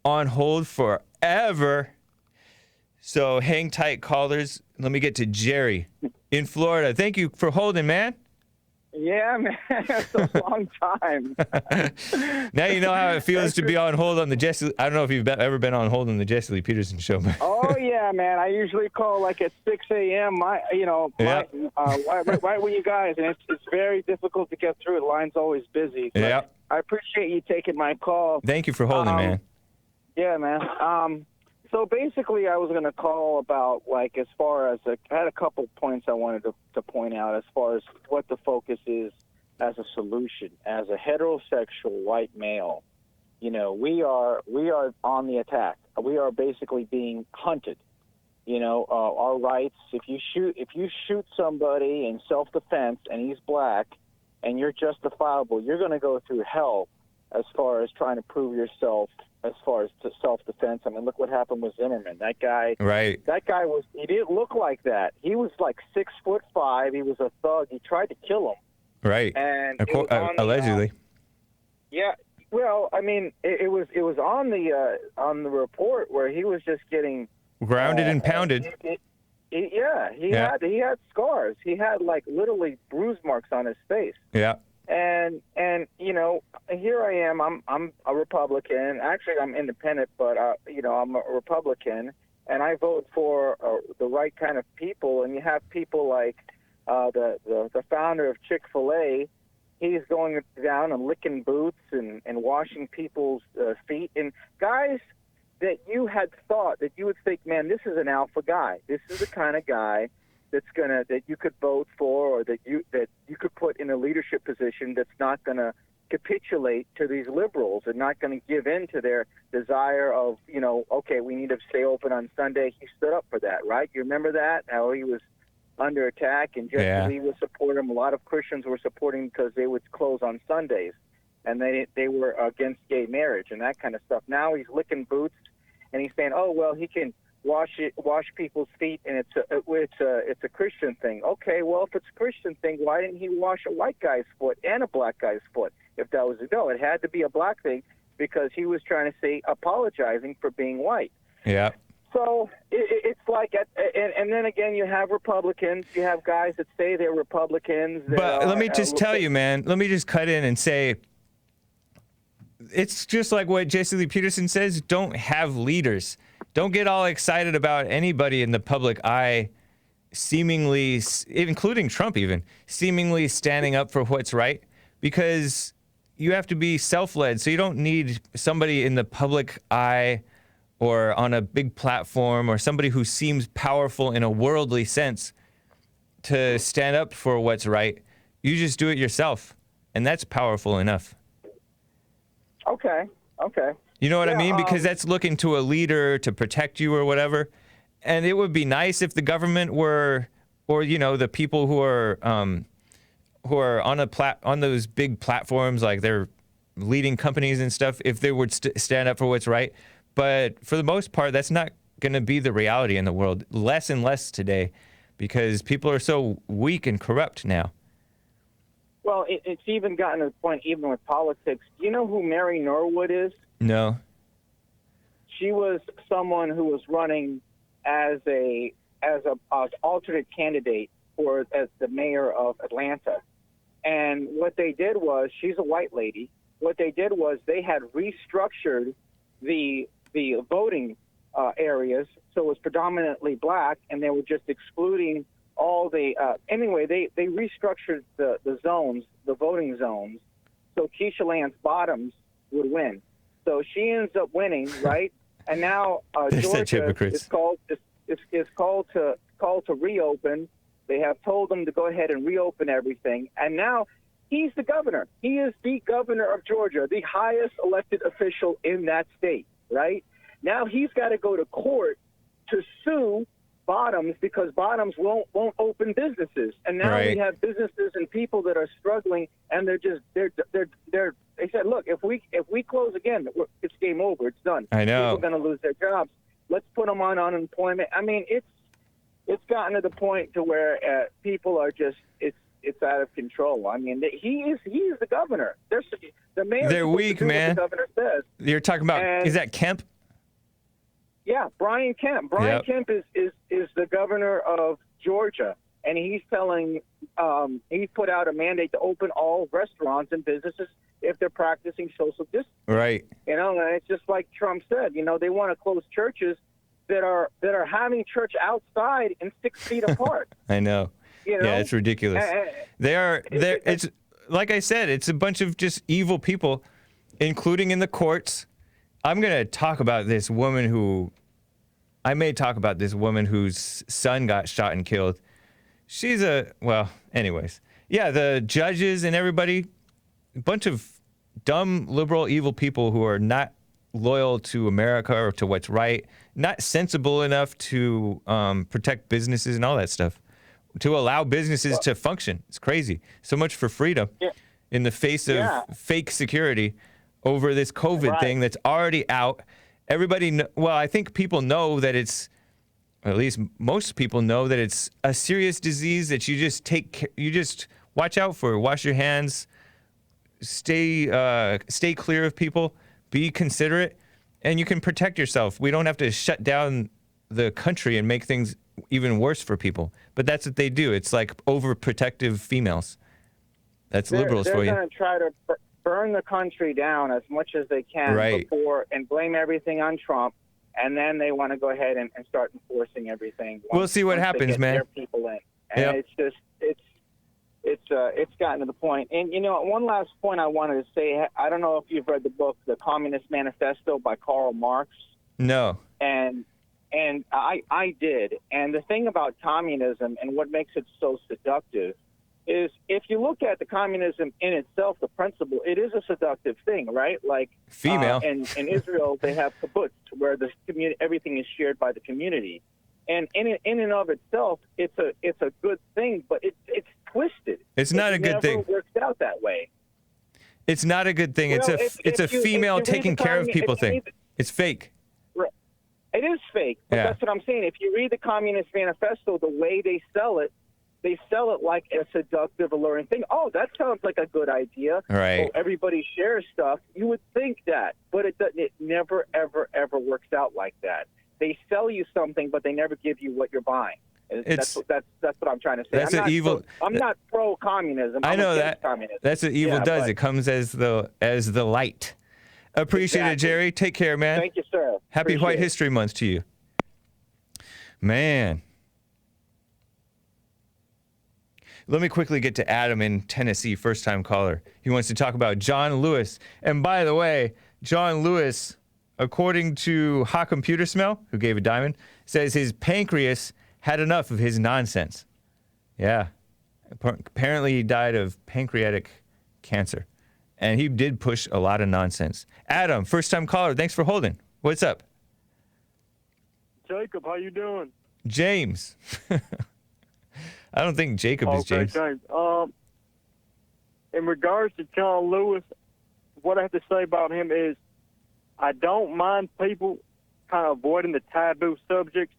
on hold forever. So hang tight, callers. Let me get to Jerry in Florida. Thank you for holding, man. Yeah, man. It's a long time. Now you know how it feels to be on hold on the Jesse. I don't know if you've ever been on hold on the Jesse Lee Peterson show. Oh yeah, man. I usually call like at 6 a.m. Right with you guys, and it's very difficult to get through. The line's always busy. Yeah. I appreciate you taking my call. Thank you for holding, man. Yeah, man. So basically, I was going to call about, like, as far as I had a couple points I wanted to point out as far as what the focus is as a solution. As a heterosexual white male, you know, we are on the attack. We are basically being hunted. You know, our rights. If you shoot somebody in self-defense and he's black, and you're justifiable, you're going to go through hell as far as trying to prove yourself. As far as to self-defense, I mean, look what happened with Zimmerman. That guy, right? That guy he didn't look like that. He was like 6'5". He was a thug. He tried to kill him. Right. And allegedly. Yeah. Well, I mean, it was on the report where he was just getting grounded and pounded. He had scars. He had like literally bruise marks on his face. Yeah. And you know, here I am. I'm a Republican. Actually, I'm independent, but you know, I'm a Republican, and I vote for the right kind of people. And you have people like the founder of Chick-fil-A. He's going down and licking boots and washing people's feet. And guys that you had thought that you would think, man, this is an alpha guy. This is the kind of guy that you could vote for, or that you could put in a leadership position that's not going to capitulate to these liberals and not going to give in to their desire of, you know, okay, we need to stay open on Sunday. He stood up for that, right? You remember that? How he was under attack and Jesse Lee was supporting him. A lot of Christians were supporting because they would close on Sundays, and they were against gay marriage and that kind of stuff. Now he's licking boots and he's saying, oh, well, he can wash people's feet, and it's a Christian thing. Okay, well, if it's a Christian thing, why didn't he wash a white guy's foot and a black guy's foot? If that was it had to be a black thing because he was trying to say apologizing for being white. Yeah. So it's like, and then again, you have Republicans. You have guys that say they're Republicans. But let me just tell you, man. Let me just cut in and say, it's just like what Jesse Lee Peterson says. Don't have leaders. Don't get all excited about anybody in the public eye seemingly, including Trump even, seemingly standing up for what's right, because you have to be self-led. So you don't need somebody in the public eye or on a big platform or somebody who seems powerful in a worldly sense to stand up for what's right. You just do it yourself, and that's powerful enough. Okay. You know what I mean? Because that's looking to a leader to protect you or whatever. And it would be nice if the government were, or, you know, the people who are who are on those big platforms, like they're leading companies and stuff, if they would stand up for what's right. But for the most part, that's not going to be the reality in the world. Less and less today, because people are so weak and corrupt now. Well, it's even gotten to the point, even with politics. Do you know who Mary Norwood is? No. She was someone who was running as a alternate candidate as the mayor of Atlanta. And what they did was, she's a white lady. What they did was they had restructured the voting areas so it was predominantly black, and they were just excluding all the anyway, they restructured the zones, the voting zones, so Keisha Lance Bottoms would win. So she ends up winning, right? And now Georgia is called to reopen. They have told them to go ahead and reopen everything, and now he's the governor. He is the governor of Georgia, the highest elected official in that state, right? Now he's got to go to court to sue Bottoms because Bottoms won't open businesses, and now we have businesses and people that are struggling, and they said, look, if we close again, it's game over, it's done. I know people are going to lose their jobs. Let's put them on unemployment. I mean, it's gotten to the point to where people are just it's out of control. I mean, he is the governor. The mayor. They're weak, man. The governor says. You're talking about is that Kemp? Yeah, Brian Kemp. Kemp is the governor of Georgia, and he's telling he put out a mandate to open all restaurants and businesses if they're practicing social distancing. Right. You know, and it's just like Trump said. You know, they want to close churches that are having church outside and 6 feet apart. I know. You know? Yeah, it's ridiculous. It's like I said, it's a bunch of just evil people, including in the courts. I'm going to talk about this woman whose son got shot and killed. Anyways. Yeah, the judges and everybody, a bunch of dumb, liberal, evil people who are not loyal to America or to what's right, not sensible enough to protect businesses and all that stuff, to allow businesses to function. It's crazy. So much for freedom in the face of fake security over this COVID thing that's already out. I think people know that it's, or at least most people know that it's a serious disease that you just watch out for. Wash your hands, stay clear of people, be considerate, and you can protect yourself. We don't have to shut down the country and make things even worse for people. But that's what they do. It's like overprotective females. That's liberals for you. They're going to try to burn the country down as much as they can before and blame everything on Trump, and then they want to go ahead and start enforcing everything. We'll see what happens, man. Their people in, and it's just it's gotten to the point. And you know, one last point I wanted to say. I don't know if you've read the book, The Communist Manifesto by Karl Marx. No. And I did. And the thing about communism and what makes it so seductive is if you look at the communism in itself, the principle, it is a seductive thing, right? Like female. In Israel, they have kibbutz, where the everything is shared by the community, and in and of itself, it's a good thing, but it's twisted. It's not a good thing. It never works out that way. It's not a good thing. Well, it's a female taking care of people thing. It's fake. It is fake, but that's what I'm saying. If you read the Communist Manifesto, the way they sell it like a seductive, alluring thing. Oh, that sounds like a good idea. Right. Oh, everybody shares stuff. You would think that, but it never, ever, ever works out like that. They sell you something, but they never give you what you're buying. That's what I'm trying to say. I'm not pro-communism. I know that. Communism. That's what evil does. It comes as the light. Appreciate it, Jerry. Take care, man. Thank you, sir. Happy White History Month to you. Man. Let me quickly get to Adam in Tennessee, first-time caller. He wants to talk about John Lewis. And by the way, John Lewis, according to Hot Computer Smell, who gave a diamond, says his pancreas had enough of his nonsense. Yeah. Apparently he died of pancreatic cancer. And he did push a lot of nonsense. Adam, first-time caller, thanks for holding. What's up? Jacob, how you doing? James. I don't think Jacob is James. James. in regards to John Lewis, what I have to say about him is I don't mind people kind of avoiding the taboo subjects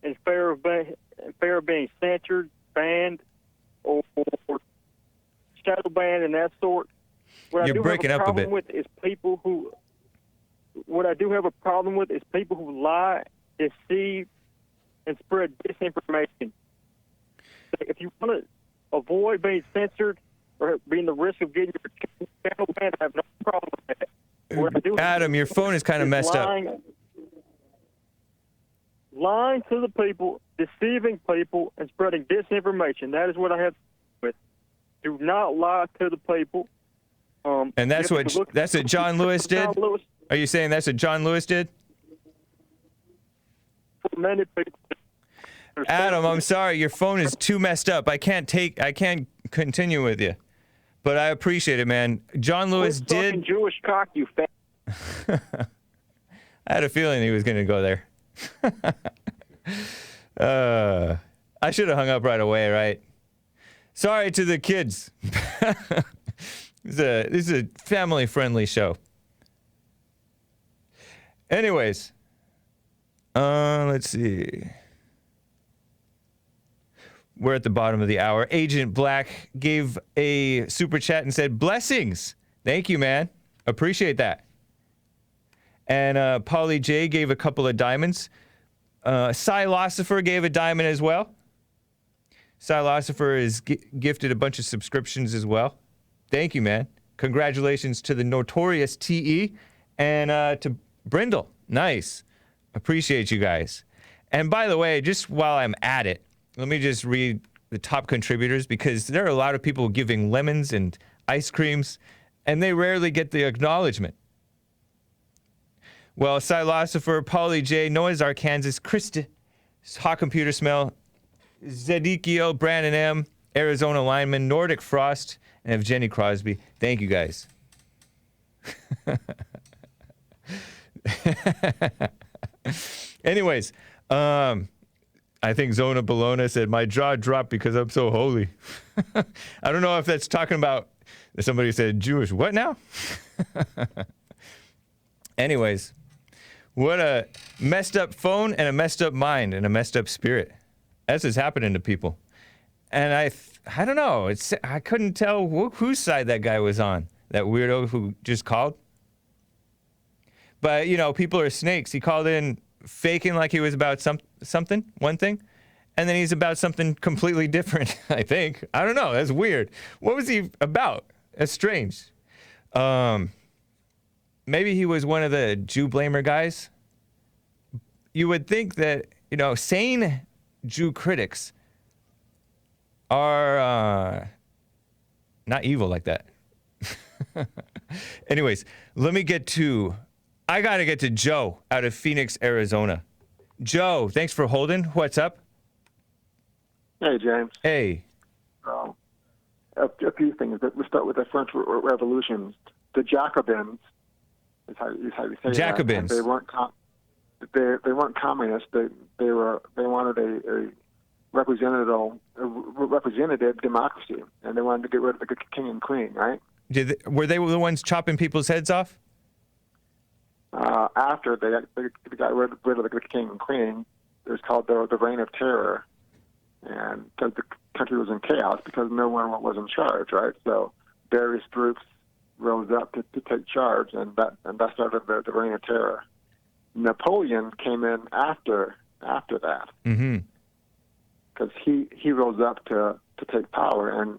in fear of being censored, banned, or shadow banned and that sort. You're breaking up a bit. What I do have a problem with is people who lie, deceive, and spread disinformation. If you want to avoid being censored or being the risk of getting your channel banned, I have no problem with that. Adam, your phone is kind of messed up. Lying to the people, deceiving people, and spreading disinformation. That is what I have with. Do not lie to the people. And that's what John Lewis did? Are you saying that's what John Lewis did? Many people. Adam, I'm sorry, your phone is too messed up. I can't continue with you. But I appreciate it, man. John Lewis did. Fucking Jewish cock, you fat. I had a feeling he was going to go there. I should have hung up right away, right? Sorry to the kids. This is a family-friendly show. Anyways, let's see. We're at the bottom of the hour. Agent Black gave a super chat and said, blessings. Thank you, man. Appreciate that. And Polly J gave a couple of diamonds. Silosifer gave a diamond as well. Silosifer is gifted a bunch of subscriptions as well. Thank you, man. Congratulations to the Notorious TE and to Brindle. Nice. Appreciate you guys. And by the way, just while I'm at it, let me just read the top contributors because there are a lot of people giving lemons and ice creams, and they rarely get the acknowledgement. Well, Silosifer, Polly J, Noah's Arkansas, Krista, Hot Computer Smell, Zedekiel, Brandon M, Arizona Lineman, Nordic Frost, and Evgeny Crosby. Thank you guys. Anyways, I think Zona Bologna said, my jaw dropped because I'm so holy. I don't know if that's talking about, somebody said Jewish. What now? Anyways, what a messed up phone and a messed up mind and a messed up spirit. That's what's happening to people. And I don't know. I couldn't tell whose side that guy was on. That weirdo who just called. But, you know, people are snakes. He called in faking like he was about something, one thing, and then he's about something completely different, I think. I don't know. That's weird. What was he about? That's strange. Maybe he was one of the Jew blamer guys. You would think that, you know, sane Jew critics are not evil like that. Anyways, I got to get to Joe out of Phoenix, Arizona. Joe, thanks for holding. What's up? Hey, James. Hey. A few things. We'll start with the French Revolution. The Jacobins, is how you say Jacobins. That. They weren't communists. They wanted a representative democracy, and they wanted to get rid of the king and queen, right? Were they the ones chopping people's heads off? After they got rid of the king and queen, it was called the Reign of Terror, and the country was in chaos because no one was in charge, right? So various groups rose up to take charge, and that started the Reign of Terror. Napoleon came in after that, because he rose up to take power, and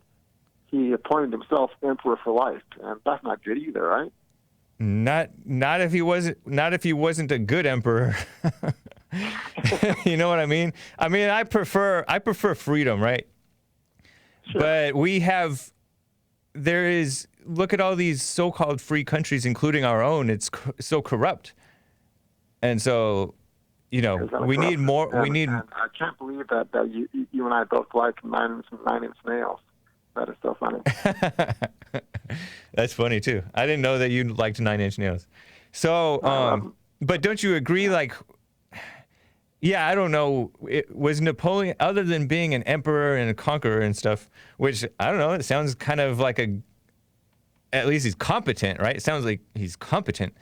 he appointed himself emperor for life, and that's not good either, right? Not if he wasn't a good emperor. You know what I mean? I prefer freedom, right? Sure. But look at all these so-called free countries, including our own. It's so corrupt, and so, you know, we need more. And I can't believe that you and I both like Nine Inch Nails. That is so funny. That's funny too. I didn't know that you liked Nine Inch Nails. So, but don't you agree? Like, yeah, I don't know. Was Napoleon, other than being an emperor and a conqueror and stuff, which I don't know, it sounds kind of like at least he's competent, right? It sounds like he's competent.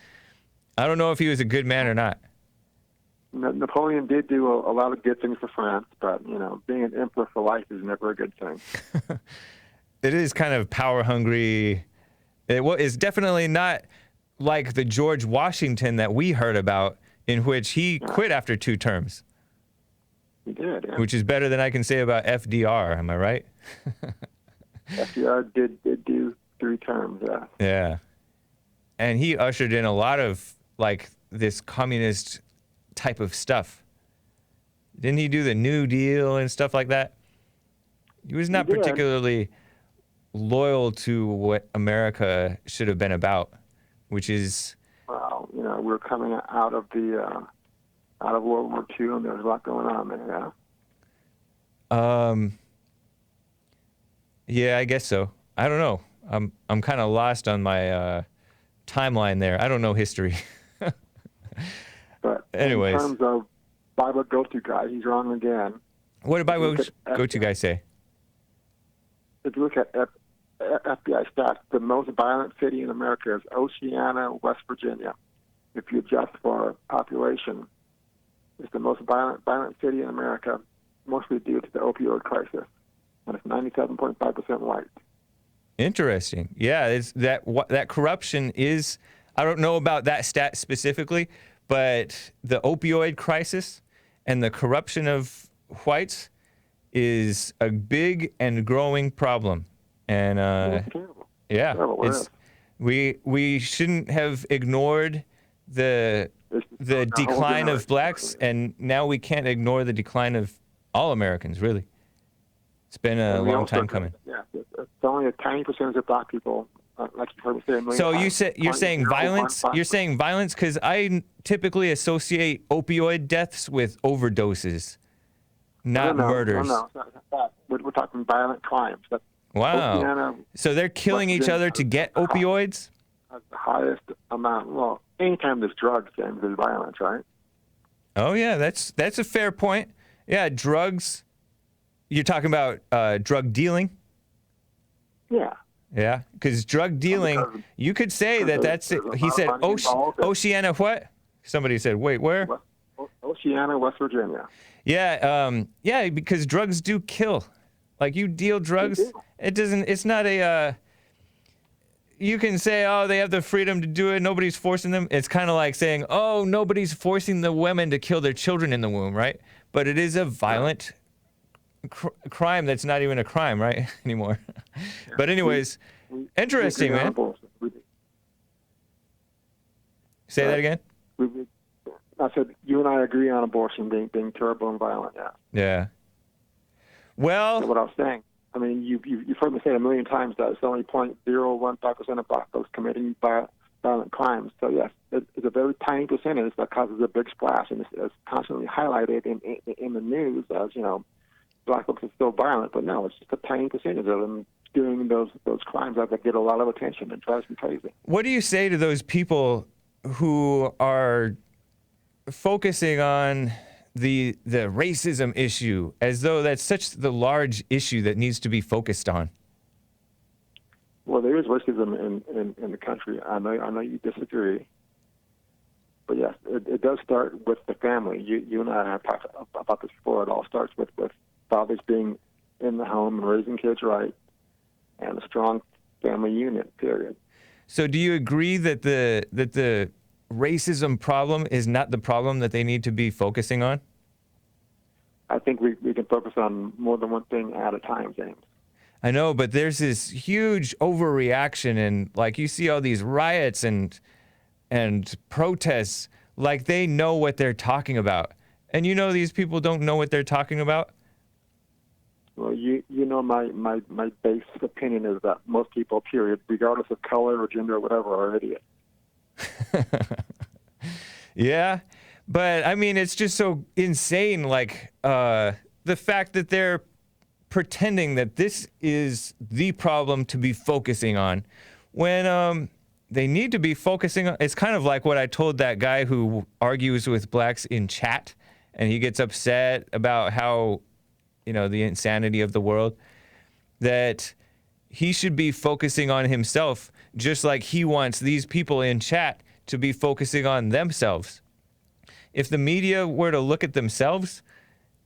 I don't know if he was a good man or not. Napoleon did do a lot of good things for France, but, being an emperor for life is never a good thing. It is kind of power hungry. It's definitely not like the George Washington that we heard about, in which he quit after 2 terms. He did, yeah. Which is better than I can say about FDR, am I right? FDR did do 3 terms, yeah. Yeah. And he ushered in a lot of, like, this communist type of stuff. Didn't he do the New Deal and stuff like that? He was not particularly loyal to what America should have been about, which is... Well, we're coming out of World War II, and there's a lot going on there, yeah. Yeah, I guess so. I don't know. I'm kind of lost on my timeline there. I don't know history. But anyways, in terms of Bible go-to guy, he's wrong again. What did Bible go-to guy say? If you look at FBI stats, the most violent city in America is Oceana, West Virginia. If you adjust for population, it's the most violent city in America, mostly due to the opioid crisis, and it's 97.5% white. Interesting. Yeah, it's that corruption is. I don't know about that stat specifically, but the opioid crisis and the corruption of whites is a big and growing problem. And yeah, it's we shouldn't have ignored the decline of blacks, and now we can't ignore the decline of all Americans. Really, it's been a long time coming. Yeah, it's only a tiny percentage of black people. Like you heard me say a million so times. you're saying violence? You're saying violence because I typically associate opioid deaths with overdoses, not murders. No, we're talking violent crimes. Wow. Oceana, so they're killing each other to get opioids? The highest amount. Well, anytime there's drugs, James, there's violence, right? Oh yeah, that's a fair point. Yeah, drugs. You're talking about drug dealing? Yeah. Yeah, because drug dealing, you could say that's it. He said, Oceana what? Somebody said, wait, where? Oceana, West Virginia. Yeah, yeah, because drugs do kill. Like, you deal drugs, it's not a, you can say, oh, they have the freedom to do it, nobody's forcing them. It's kind of like saying, oh, nobody's forcing the women to kill their children in the womb, right? But it is a violent crime that's not even a crime, right, anymore. But anyways, interesting, man. Say that again? I said you and I agree on abortion being terrible and violent, yeah. Yeah. Well... So what I was saying, I mean, you've heard me say a million times that it's only 0.015% of black folks committing violent crimes. So, yes, it's a very tiny percentage that causes a big splash, and it's constantly highlighted in the news as, black folks are still violent, but no, it's just a tiny percentage of them doing those crimes that get a lot of attention and drives me crazy. What do you say to those people who are focusing on the racism issue as though that's such the large issue that needs to be focused on? Well, there is racism in the country. I know you disagree, but yes, it does start with the family. You and I have talked about this before. It all starts with fathers being in the home and raising kids right, and a strong family unit, period. So do you agree that the racism problem is not the problem that they need to be focusing on? I think we can focus on more than one thing at a time, James. I know, but there's this huge overreaction, and like you see all these riots and protests, like they know what they're talking about. And these people don't know what they're talking about. Well, my base opinion is that most people, period, regardless of color or gender or whatever, are idiots. Yeah, but I mean, it's just so insane. Like the fact that they're pretending that this is the problem to be focusing on, when they need to be focusing on. It's kind of like what I told that guy who argues with blacks in chat, and he gets upset about how, the insanity of the world, that he should be focusing on himself just like he wants these people in chat to be focusing on themselves. If the media were to look at themselves,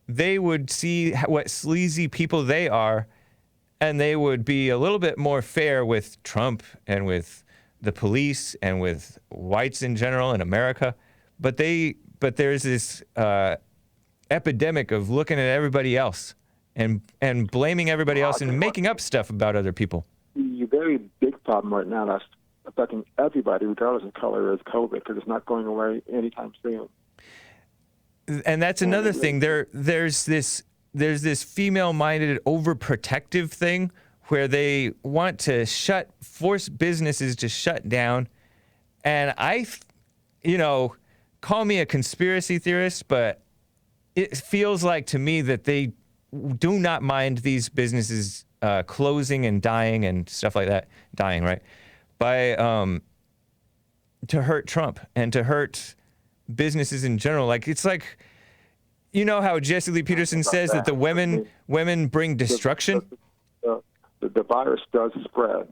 they would see what sleazy people they are, and they would be a little bit more fair with Trump and with the police and with whites in general in America. But there's this epidemic of looking at everybody else and blaming everybody else and making up stuff about other people. The very big problem right now that's affecting everybody, regardless of color, is COVID, because it's not going away anytime soon. And that's another thing. There's this female-minded, overprotective thing where they want to force businesses to shut down. And call me a conspiracy theorist, but it feels like to me that they do not mind these businesses closing and dying and stuff like that. Dying, right? To hurt Trump and to hurt businesses in general. Like, it's like, you know how Jesse Lee Peterson says that the women bring destruction? The virus does spread.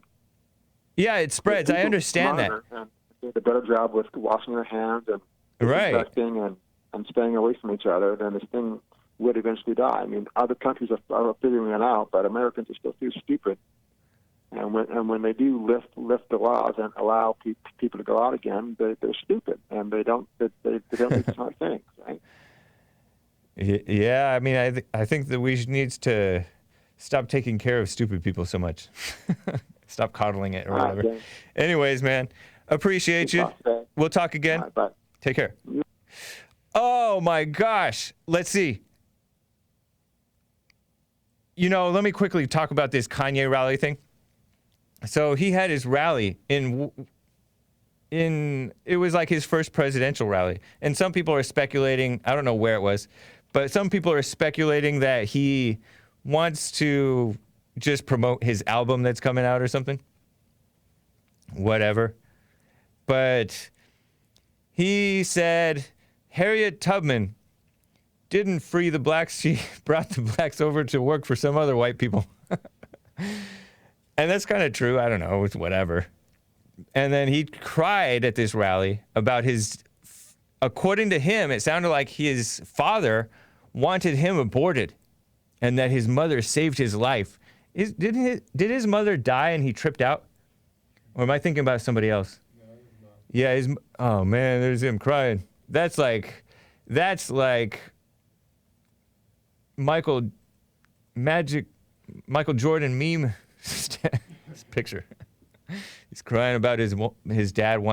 Yeah, it spreads. I understand that. And do a better job with washing their hands and disinfecting and staying away from each other, then this thing would eventually die. I mean, other countries are figuring it out, but Americans are still too stupid. And when they do lift the laws and allow people to go out again, they're stupid, and they don't do smart things, right? Yeah, I mean, I think that we need to stop taking care of stupid people so much. Stop coddling it or whatever. Okay. Anyways, man, appreciate you. We'll talk again. Bye. Take care. Oh my gosh. Let's see. Let me quickly talk about this Kanye rally thing. So he had his rally it was like his first presidential rally. And some people are speculating, I don't know where it was, but some people are speculating that he wants to just promote his album that's coming out or something. Whatever. But he said Harriet Tubman didn't free the blacks. She brought the blacks over to work for some other white people. And that's kind of true. I don't know. It's whatever. And then he cried at this rally about according to him, it sounded like his father wanted him aborted and that his mother saved his life. Did his mother die and he tripped out? Or am I thinking about somebody else? Yeah, oh man, there's him crying. That's like Michael Jordan meme picture. He's crying about his dad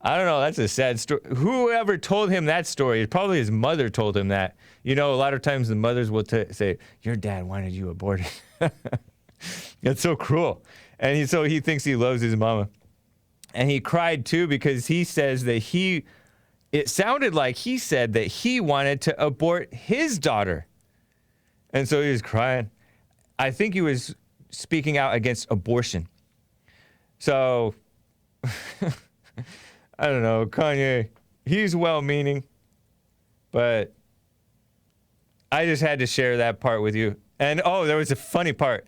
I don't know, that's a sad story. Whoever told him that story, probably his mother told him that. A lot of times the mothers will say, your dad wanted you aborted. That's so cruel. And so he thinks he loves his mama. And he cried too because he says that it sounded like he said that he wanted to abort his daughter. And so he was crying. I think he was speaking out against abortion. So, I don't know, Kanye, he's well-meaning, but I just had to share that part with you. And, there was a funny part.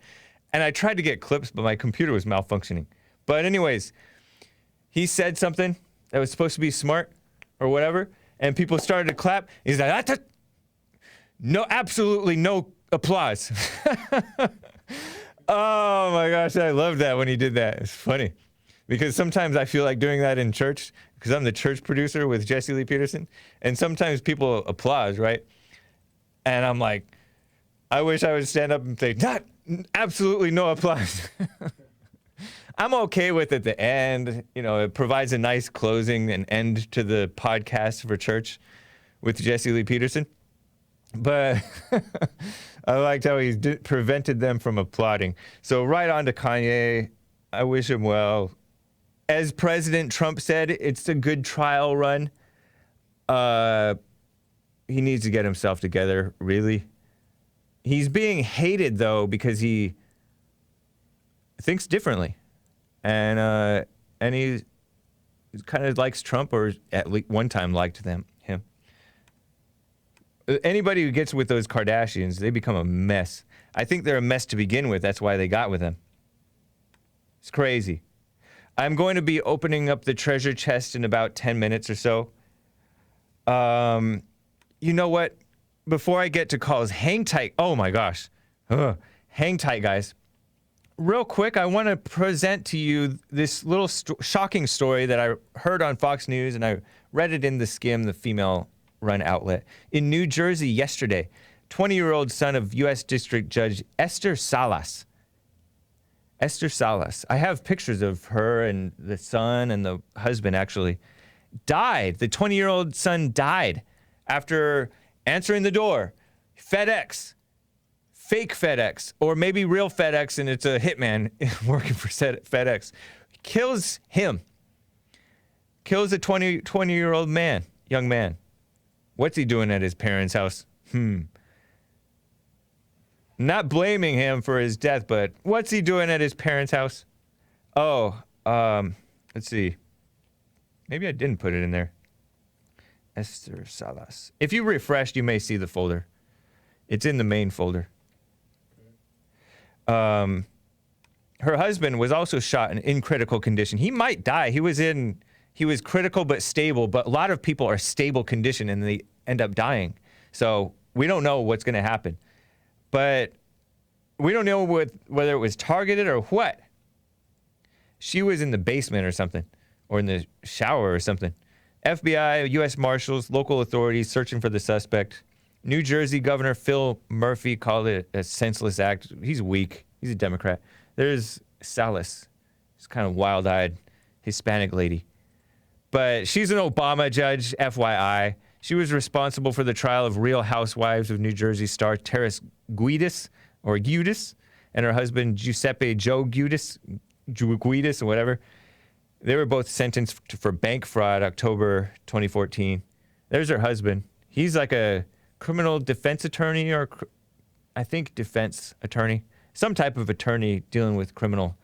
And I tried to get clips, but my computer was malfunctioning. But anyways, he said something that was supposed to be smart or whatever, and people started to clap. He's like, no, absolutely no applause. Oh my gosh, I love that when he did that. It's funny. Because sometimes I feel like doing that in church, because I'm the church producer with Jesse Lee Peterson, and sometimes people applaud, right? And I'm like, I wish I would stand up and say, absolutely no applause. I'm okay with at the end, it provides a nice closing and end to the podcast for church with Jesse Lee Peterson. But I liked how he prevented them from applauding. So right on to Kanye. I wish him well. As President Trump said, it's a good trial run. He needs to get himself together, really. He's being hated, though, because he thinks differently. And he kind of likes Trump, or at least one time liked him. Anybody who gets with those Kardashians, they become a mess. I think they're a mess to begin with. That's why they got with him. It's crazy. I'm going to be opening up the treasure chest in about 10 minutes or so. You know what? Before I get to calls, hang tight. Oh my gosh. Hang tight, guys. Real quick, I want to present to you this little shocking story that I heard on Fox News, and I read it in The Skim, the female-run outlet. In New Jersey yesterday, 20-year-old son of U.S. District Judge Esther Salas. Esther Salas. I have pictures of her and the son and the husband, actually. Died. The 20-year-old son died after answering the door. FedEx. Fake FedEx. Or maybe real FedEx, and it's a hitman working for FedEx. Kills him. Kills a 20-year-old man. Young man. What's he doing at his parents' house? Not blaming him for his death, but what's he doing at his parents' house? Oh, let's see. Maybe I didn't put it in there. Esther Salas. If you refreshed, you may see the folder. It's in the main folder. Her husband was also shot in critical condition. He might die. He was critical but stable, but a lot of people are stable condition and they end up dying. So we don't know what's going to happen. But we don't know whether it was targeted or what. She was in the basement or something, or in the shower or something. FBI, U.S. Marshals, local authorities searching for the suspect. New Jersey Governor Phil Murphy called it a senseless act. He's weak. He's a Democrat. There's Salas. She's kind of wild-eyed Hispanic lady. But she's an Obama judge, FYI. She was responsible for the trial of Real Housewives of New Jersey star Terrace Guidis, and her husband Giuseppe Joe Guidis, or whatever. They were both sentenced for bank fraud October 2014. There's her husband. He's like a criminal defense attorney, or I think defense attorney. Some type of attorney dealing with criminal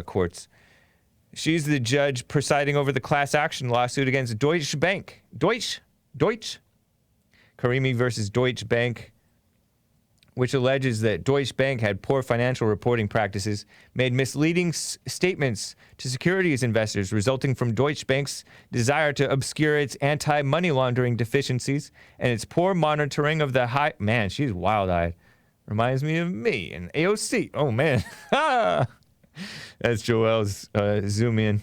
courts. She's the judge presiding over the class action lawsuit against Deutsche Bank. Deutsche? Karimi versus Deutsche Bank, which alleges that Deutsche Bank had poor financial reporting practices, made misleading statements to securities investors, resulting from Deutsche Bank's desire to obscure its anti-money laundering deficiencies and its poor monitoring of the high... Man, she's wild-eyed. Reminds me of me and AOC. Oh, man. That's Joelle's zoom in.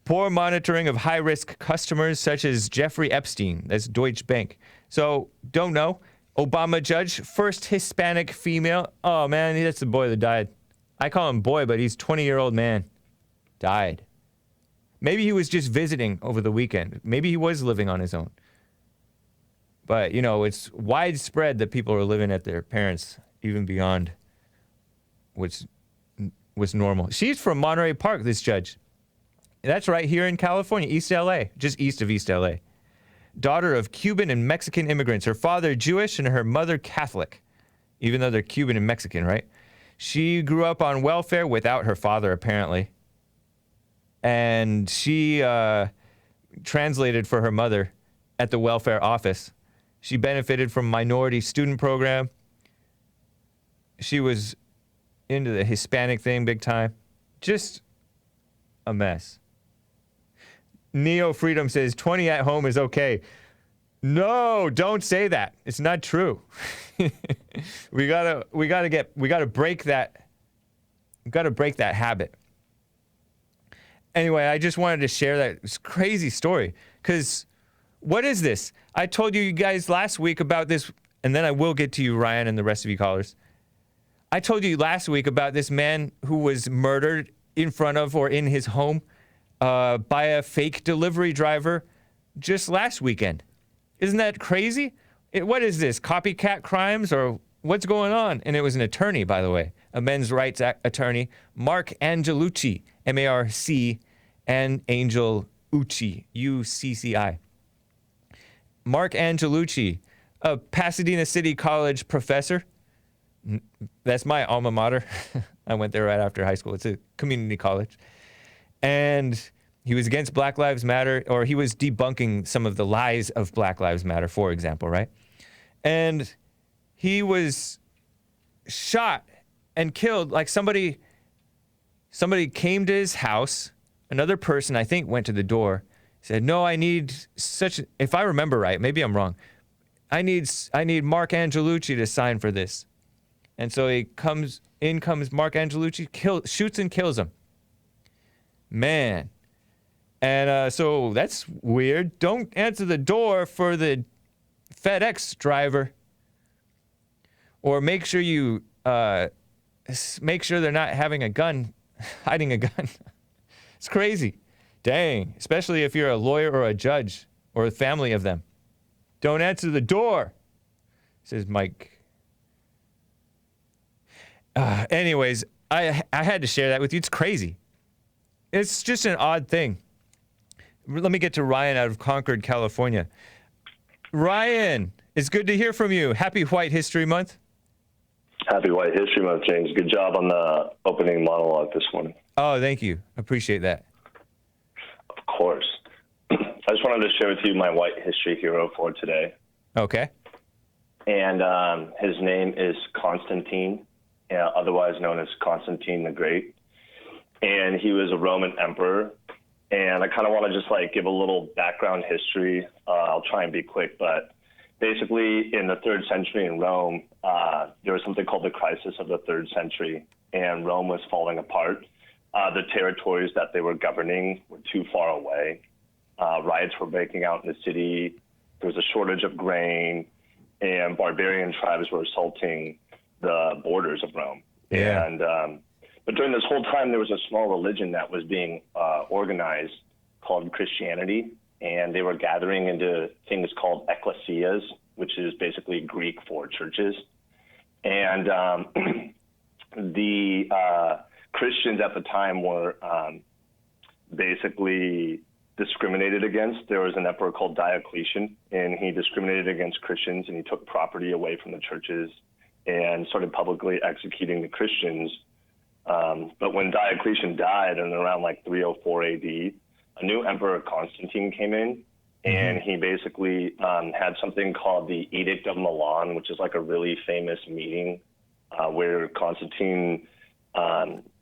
Poor monitoring of high-risk customers such as Jeffrey Epstein. That's Deutsche Bank. So, don't know. Obama judge, first Hispanic female. Oh, man, that's the boy that died. I call him boy, but he's 20-year-old man. Died. Maybe he was just visiting over the weekend. Maybe he was living on his own. But, you know, it's widespread that people are living at their parents, even beyond what's normal. She's from Monterey Park, this judge. That's right here in California, East LA, just east of East LA. Daughter of Cuban and Mexican immigrants. Her father Jewish and her mother Catholic, even though they're Cuban and Mexican, right? She grew up on welfare without her father, apparently. And she translated for her mother at the welfare office. She benefited from minority student program. She was into the Hispanic thing big time. Just a mess. Neo Freedom says 20 at home is okay. No, don't say that. It's not true. we gotta break that habit. Anyway, I just wanted to share that crazy story. Because what is this? I told you guys last week about this, and then I will get to you, Ryan, and the rest of you callers. I told you last week about this man who was murdered in front of or in his home by a fake delivery driver just last weekend. Isn't that crazy? What is this? Copycat crimes or what's going on? And it was an attorney, by the way, a men's rights attorney, Mark Angelucci, M-A-R-C, and Angel Ucci, U-C-C-I. Mark Angelucci, a Pasadena City College professor. That's my alma mater. I went there right after high school. It's a community college. And he was against Black Lives Matter, or he was debunking some of the lies of Black Lives Matter, for example, right? And he was shot and killed, like somebody came to his house, another person, I think, went to the door, said, no, I need if I remember right, maybe I'm wrong, I need Mark Angelucci to sign for this. And so in comes Mark Angelucci, shoots and kills him. Man. And so that's weird. Don't answer the door for the FedEx driver. Or make sure you make sure they're not having a gun, hiding a gun. It's crazy. Dang. Especially if you're a lawyer or a judge or a family of them. Don't answer the door, says Mike. Anyways, I had to share that with you. It's crazy. It's just an odd thing. Let me get to Ryan out of Concord, California. Ryan, it's good to hear from you. Happy White History Month. Happy White History Month, James. Good job on the opening monologue this morning. Oh, thank you. Appreciate that. Of course. I just wanted to share with you my white history hero for today. Okay. And his name is Constantine, otherwise known as Constantine the Great. And he was a Roman emperor. And I kind of want to just give a little background history. I'll try and be quick, but basically in the 3rd century in Rome, there was something called the crisis of the 3rd century, and Rome was falling apart. The territories that they were governing were too far away. Riots were breaking out in the city. There was a shortage of grain, and barbarian tribes were assaulting the borders of Rome. Yeah. And but during this whole time, there was a small religion that was being organized called Christianity, and they were gathering into things called ecclesias, which is basically Greek for churches. And the Christians at the time were basically discriminated against. There was an emperor called Diocletian, and he discriminated against Christians, and he took property away from the churches and started publicly executing the Christians. But when Diocletian died in around 304 AD, a new emperor, Constantine, came in, and he basically had something called the Edict of Milan, which is a really famous meeting where Constantine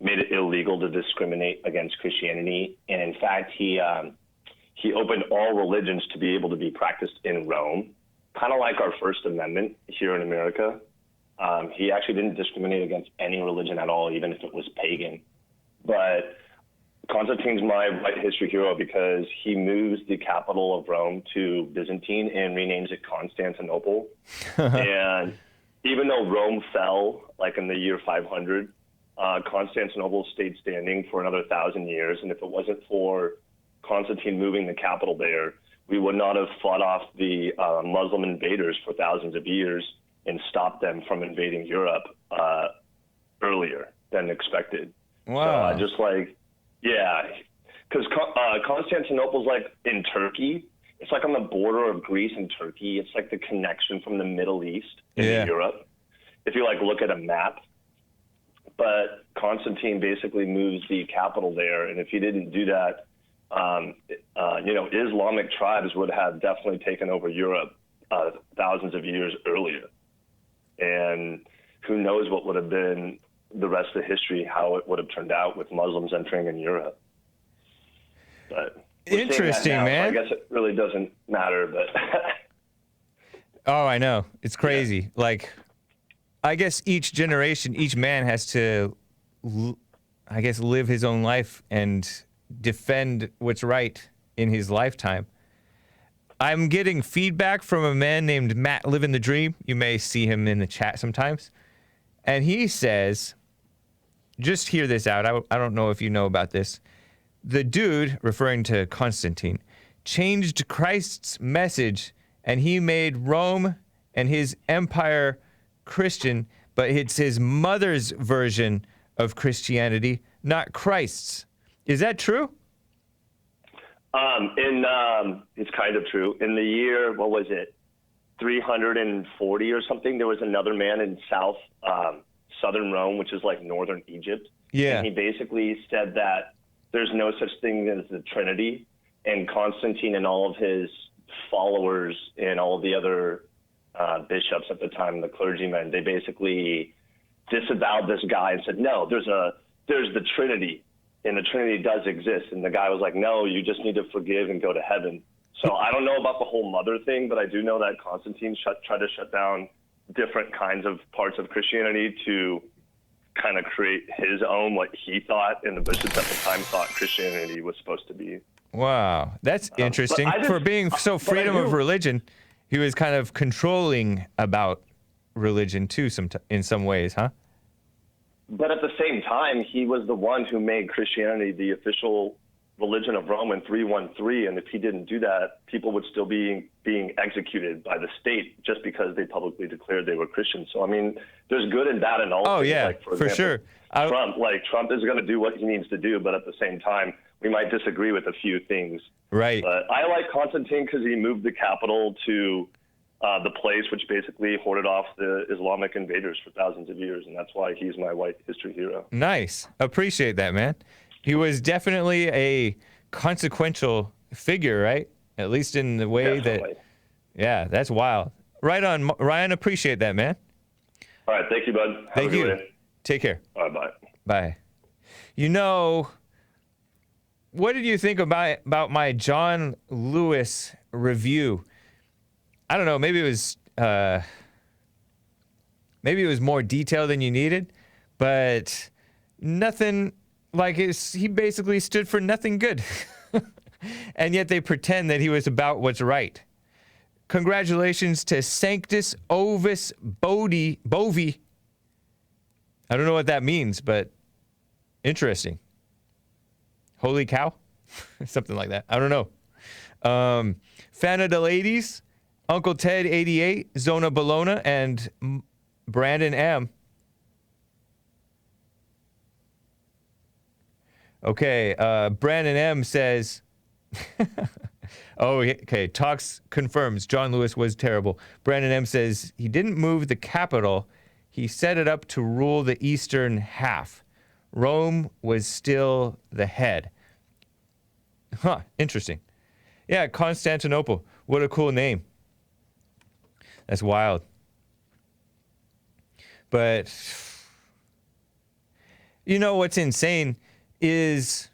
made it illegal to discriminate against Christianity. And in fact, he opened all religions to be able to be practiced in Rome, kind of like our First Amendment here in America. He actually didn't discriminate against any religion at all, even if it was pagan. But Constantine's my white history hero because he moves the capital of Rome to Byzantine and renames it Constantinople. And even though Rome fell in the year 500, Constantinople stayed standing for another 1,000 years. And if it wasn't for Constantine moving the capital there, we would not have fought off the Muslim invaders for thousands of years and stopped them from invading Europe earlier than expected. Wow. So because Constantinople's in Turkey. It's on the border of Greece and Turkey. It's the connection from the Middle East into Europe, if you look at a map. But Constantine basically moves the capital there, and if he didn't do that, Islamic tribes would have definitely taken over Europe thousands of years earlier. And who knows what would have been the rest of history, how it would have turned out with Muslims entering in Europe. But interesting, now, man. So I guess it really doesn't matter, but oh, I know. It's crazy. I guess each generation, each man has to, live his own life and defend what's right in his lifetime. I'm getting feedback from a man named Matt Living the Dream. You may see him in the chat sometimes. And he says, just hear this out. I don't know if you know about this. The dude, referring to Constantine, changed Christ's message, and he made Rome and his empire Christian, but it's his mother's version of Christianity, not Christ's. Is that true? It's kind of true. In the year, 340 or something, there was another man in southern Rome, which is northern Egypt. Yeah. And he basically said that there's no such thing as the Trinity, and Constantine and all of his followers and all of the other bishops at the time, the clergymen, they basically disavowed this guy and said, no, there's the Trinity, and the Trinity does exist. And the guy was like, no, you just need to forgive and go to heaven. So I don't know about the whole mother thing, but I do know that Constantine tried to shut down different kinds of parts of Christianity to kind of create his own, what he thought, and the bishops at the time thought Christianity was supposed to be. Wow, that's interesting. For being so freedom of religion, he was kind of controlling about religion too, in some ways, huh? But at the same time, he was the one who made Christianity the official religion of Rome in 313, and if he didn't do that, people would still be being executed by the state just because they publicly declared they were Christians. So I mean, there's good and bad in all. Oh things. yeah, like, for sure. Trump is going to do what he needs to do, but at the same time, we might disagree with a few things. Right. But I like Constantine because he moved the capital to the place which basically hoarded off the Islamic invaders for thousands of years, and that's why he's my white history hero. Nice. Appreciate that, man. He was definitely a consequential figure, right? At least in the way Definitely. that... Yeah, that's wild. Right on, Ryan. Appreciate that, man. All right. Thank you, bud. Have Thank a good you. day. Take care. All right, bye. Bye. You know, what did you think about my John Lewis review? I don't know. Maybe it was more detailed than you needed, but nothing like he basically stood for nothing good. And yet they pretend that he was about what's right. Congratulations to Sanctus Ovis Bovi. I don't know what that means, but interesting. Holy cow? Something like that. I don't know. Fan of the ladies, Uncle Ted 88, Zona Bologna, and Brandon M. Okay, Brandon M says, oh, okay, Talks confirms John Lewis was terrible. Brandon M says he didn't move the capital. He set it up to rule the eastern half. Rome was still the head. Huh, interesting. Yeah, Constantinople. What a cool name. That's wild. But, you know what's insane is,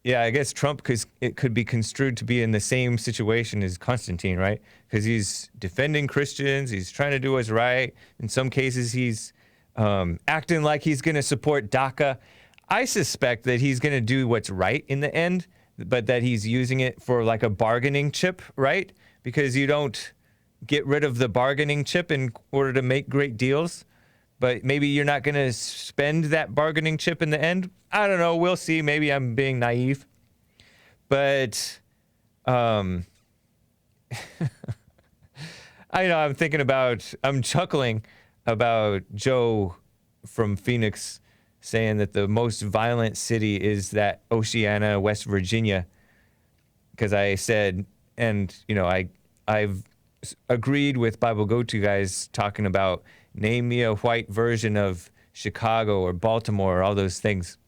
yeah, I guess Trump, because it could be construed to be in the same situation as Constantine, right? Because he's defending Christians, he's trying to do what's right. In some cases, he's acting like he's going to support DACA. I suspect that he's going to do what's right in the end, but that he's using it for like a bargaining chip, right? Because you don't get rid of the bargaining chip in order to make great deals. But maybe you're not going to spend that bargaining chip in the end. I don't know. We'll see. Maybe I'm being naive. But I know I'm chuckling about Joe from Phoenix saying that the most violent city is that Oceana, West Virginia. Because I said, and you know, I've agreed with Bible Go-To guys talking about name me a white version of Chicago or Baltimore or all those things.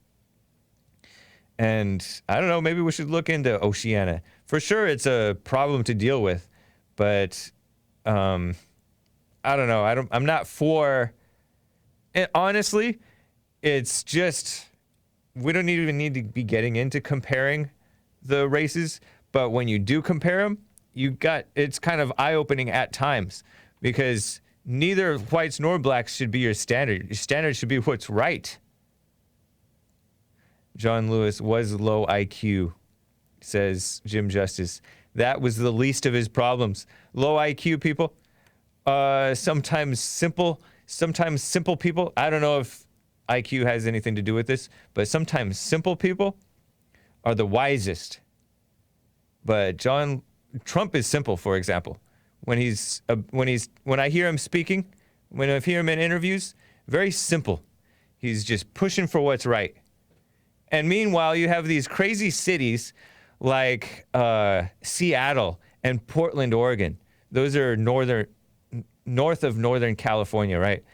And I don't know, maybe we should look into Oceana. For sure, it's a problem to deal with, but I don't know. I'm not for it. Honestly, it's just, we don't even need to be getting into comparing the races, but when you do compare them, it's kind of eye-opening at times, because neither whites nor blacks should be your standard. Your standard should be what's right. John Lewis was low IQ, says Jim Justice. That was the least of his problems. Low IQ people, sometimes simple people. I don't know if IQ has anything to do with this, but sometimes simple people are the wisest. But Trump is simple, for example. When I hear him speaking, when I hear him in interviews, very simple. He's just pushing for what's right. And meanwhile, you have these crazy cities like Seattle and Portland, Oregon. Those are north of Northern California, right?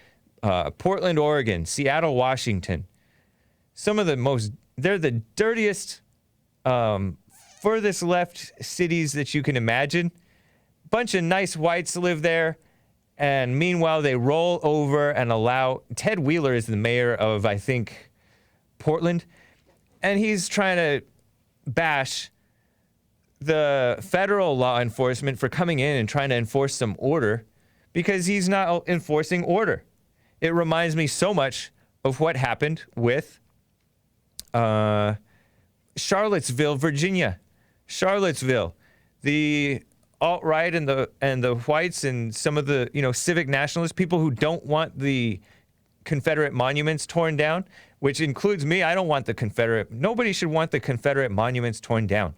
Portland, Oregon, Seattle, Washington. They're the dirtiest, furthest left cities that you can imagine. Bunch of nice whites live there, And meanwhile, they roll over and allow... Ted Wheeler is the mayor of, I think, Portland. And he's trying to bash the federal law enforcement for coming in and trying to enforce some order because he's not enforcing order. It reminds me so much of what happened with Charlottesville, Virginia. Charlottesville. The alt-right and the whites and some of the, civic nationalist people who don't want the Confederate monuments torn down, which includes me. I don't want nobody should want the Confederate monuments torn down.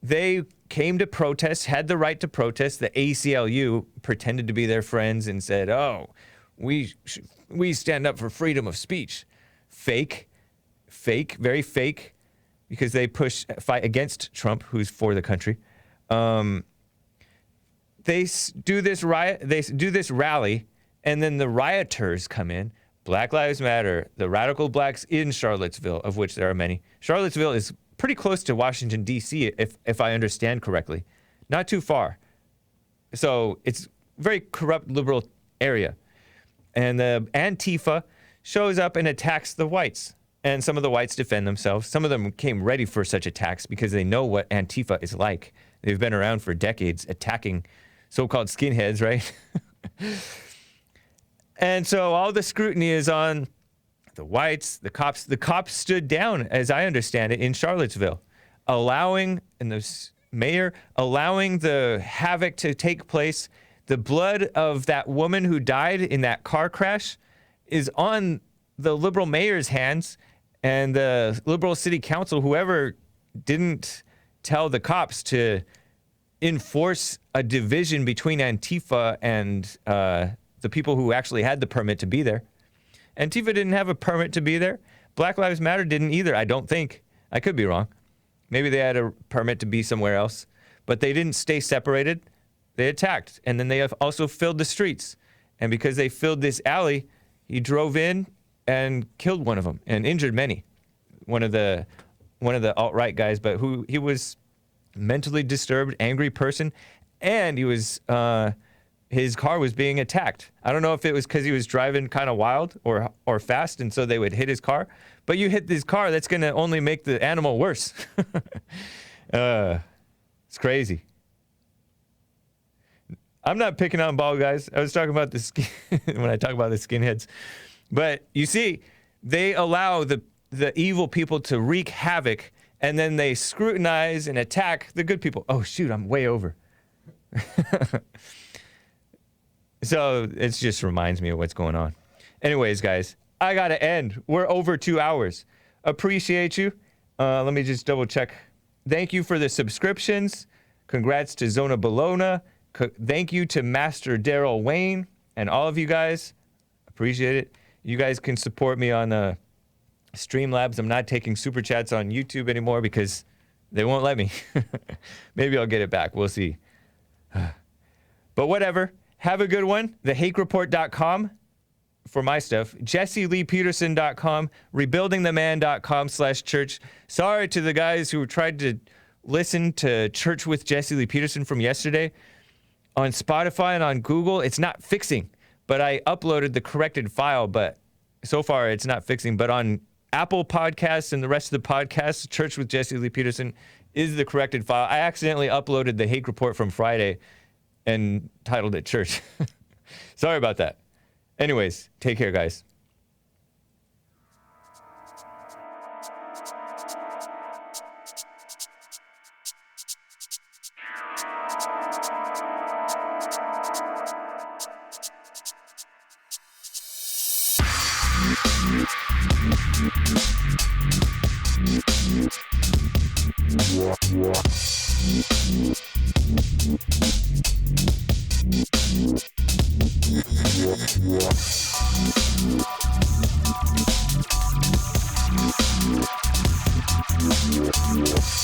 They came to protest, had the right to protest. The ACLU pretended to be their friends and said, oh, we stand up for freedom of speech. Fake, very fake, because they fight against Trump, who's for the country. They do this rally, and then the rioters come in. Black Lives Matter, the radical blacks in Charlottesville, of which there are many. Charlottesville is pretty close to Washington, D.C., if I understand correctly. Not too far. So it's a very corrupt liberal area. And the Antifa shows up and attacks the whites. And some of the whites defend themselves. Some of them came ready for such attacks because they know what Antifa is like. They've been around for decades attacking so-called skinheads, right? And so all the scrutiny is on the whites, the cops. The cops stood down, as I understand it, in Charlottesville, allowing the havoc to take place. The blood of that woman who died in that car crash is on the liberal mayor's hands, and the liberal city council, whoever didn't tell the cops to enforce a division between Antifa and the people who actually had the permit to be there. Antifa didn't have a permit to be there. Black Lives Matter didn't either, I don't think. I could be wrong. Maybe they had a permit to be somewhere else. But they didn't stay separated. They attacked. And then they have also filled the streets. And because they filled this alley, he drove in and killed one of them and injured many. One of the alt-right guys, but he was mentally disturbed, angry person, and he was... his car was being attacked. I don't know if it was because he was driving kind of wild or fast, and so they would hit his car. But you hit this car, that's going to only make the animal worse. It's crazy. I'm not picking on bald guys. I was talking about when I talk about the skinheads. But you see, they allow the evil people to wreak havoc, and then they scrutinize and attack the good people. Oh, shoot, I'm way over. So it just reminds me of what's going on. Anyways, guys, I got to end. We're over 2 hours. Appreciate you. Let me just double check. Thank you for the subscriptions. Congrats to Zona Bologna. Thank you to Master Daryl Wayne and all of you guys. Appreciate it. You guys can support me on Streamlabs. I'm not taking super chats on YouTube anymore because they won't let me. Maybe I'll get it back. We'll see. But whatever. Have a good one. TheHakeReport.com for my stuff. JesseLeePeterson.com. RebuildingTheMan.com/church. Sorry to the guys who tried to listen to Church with Jesse Lee Peterson from yesterday. On Spotify and on Google, it's not fixing. But I uploaded the corrected file, but so far it's not fixing. But on Apple Podcasts and the rest of the podcasts, Church with Jesse Lee Peterson is the corrected file. I accidentally uploaded the Hake Report from Friday and titled it Church. Sorry about that. Anyways, take care, guys. Yeah.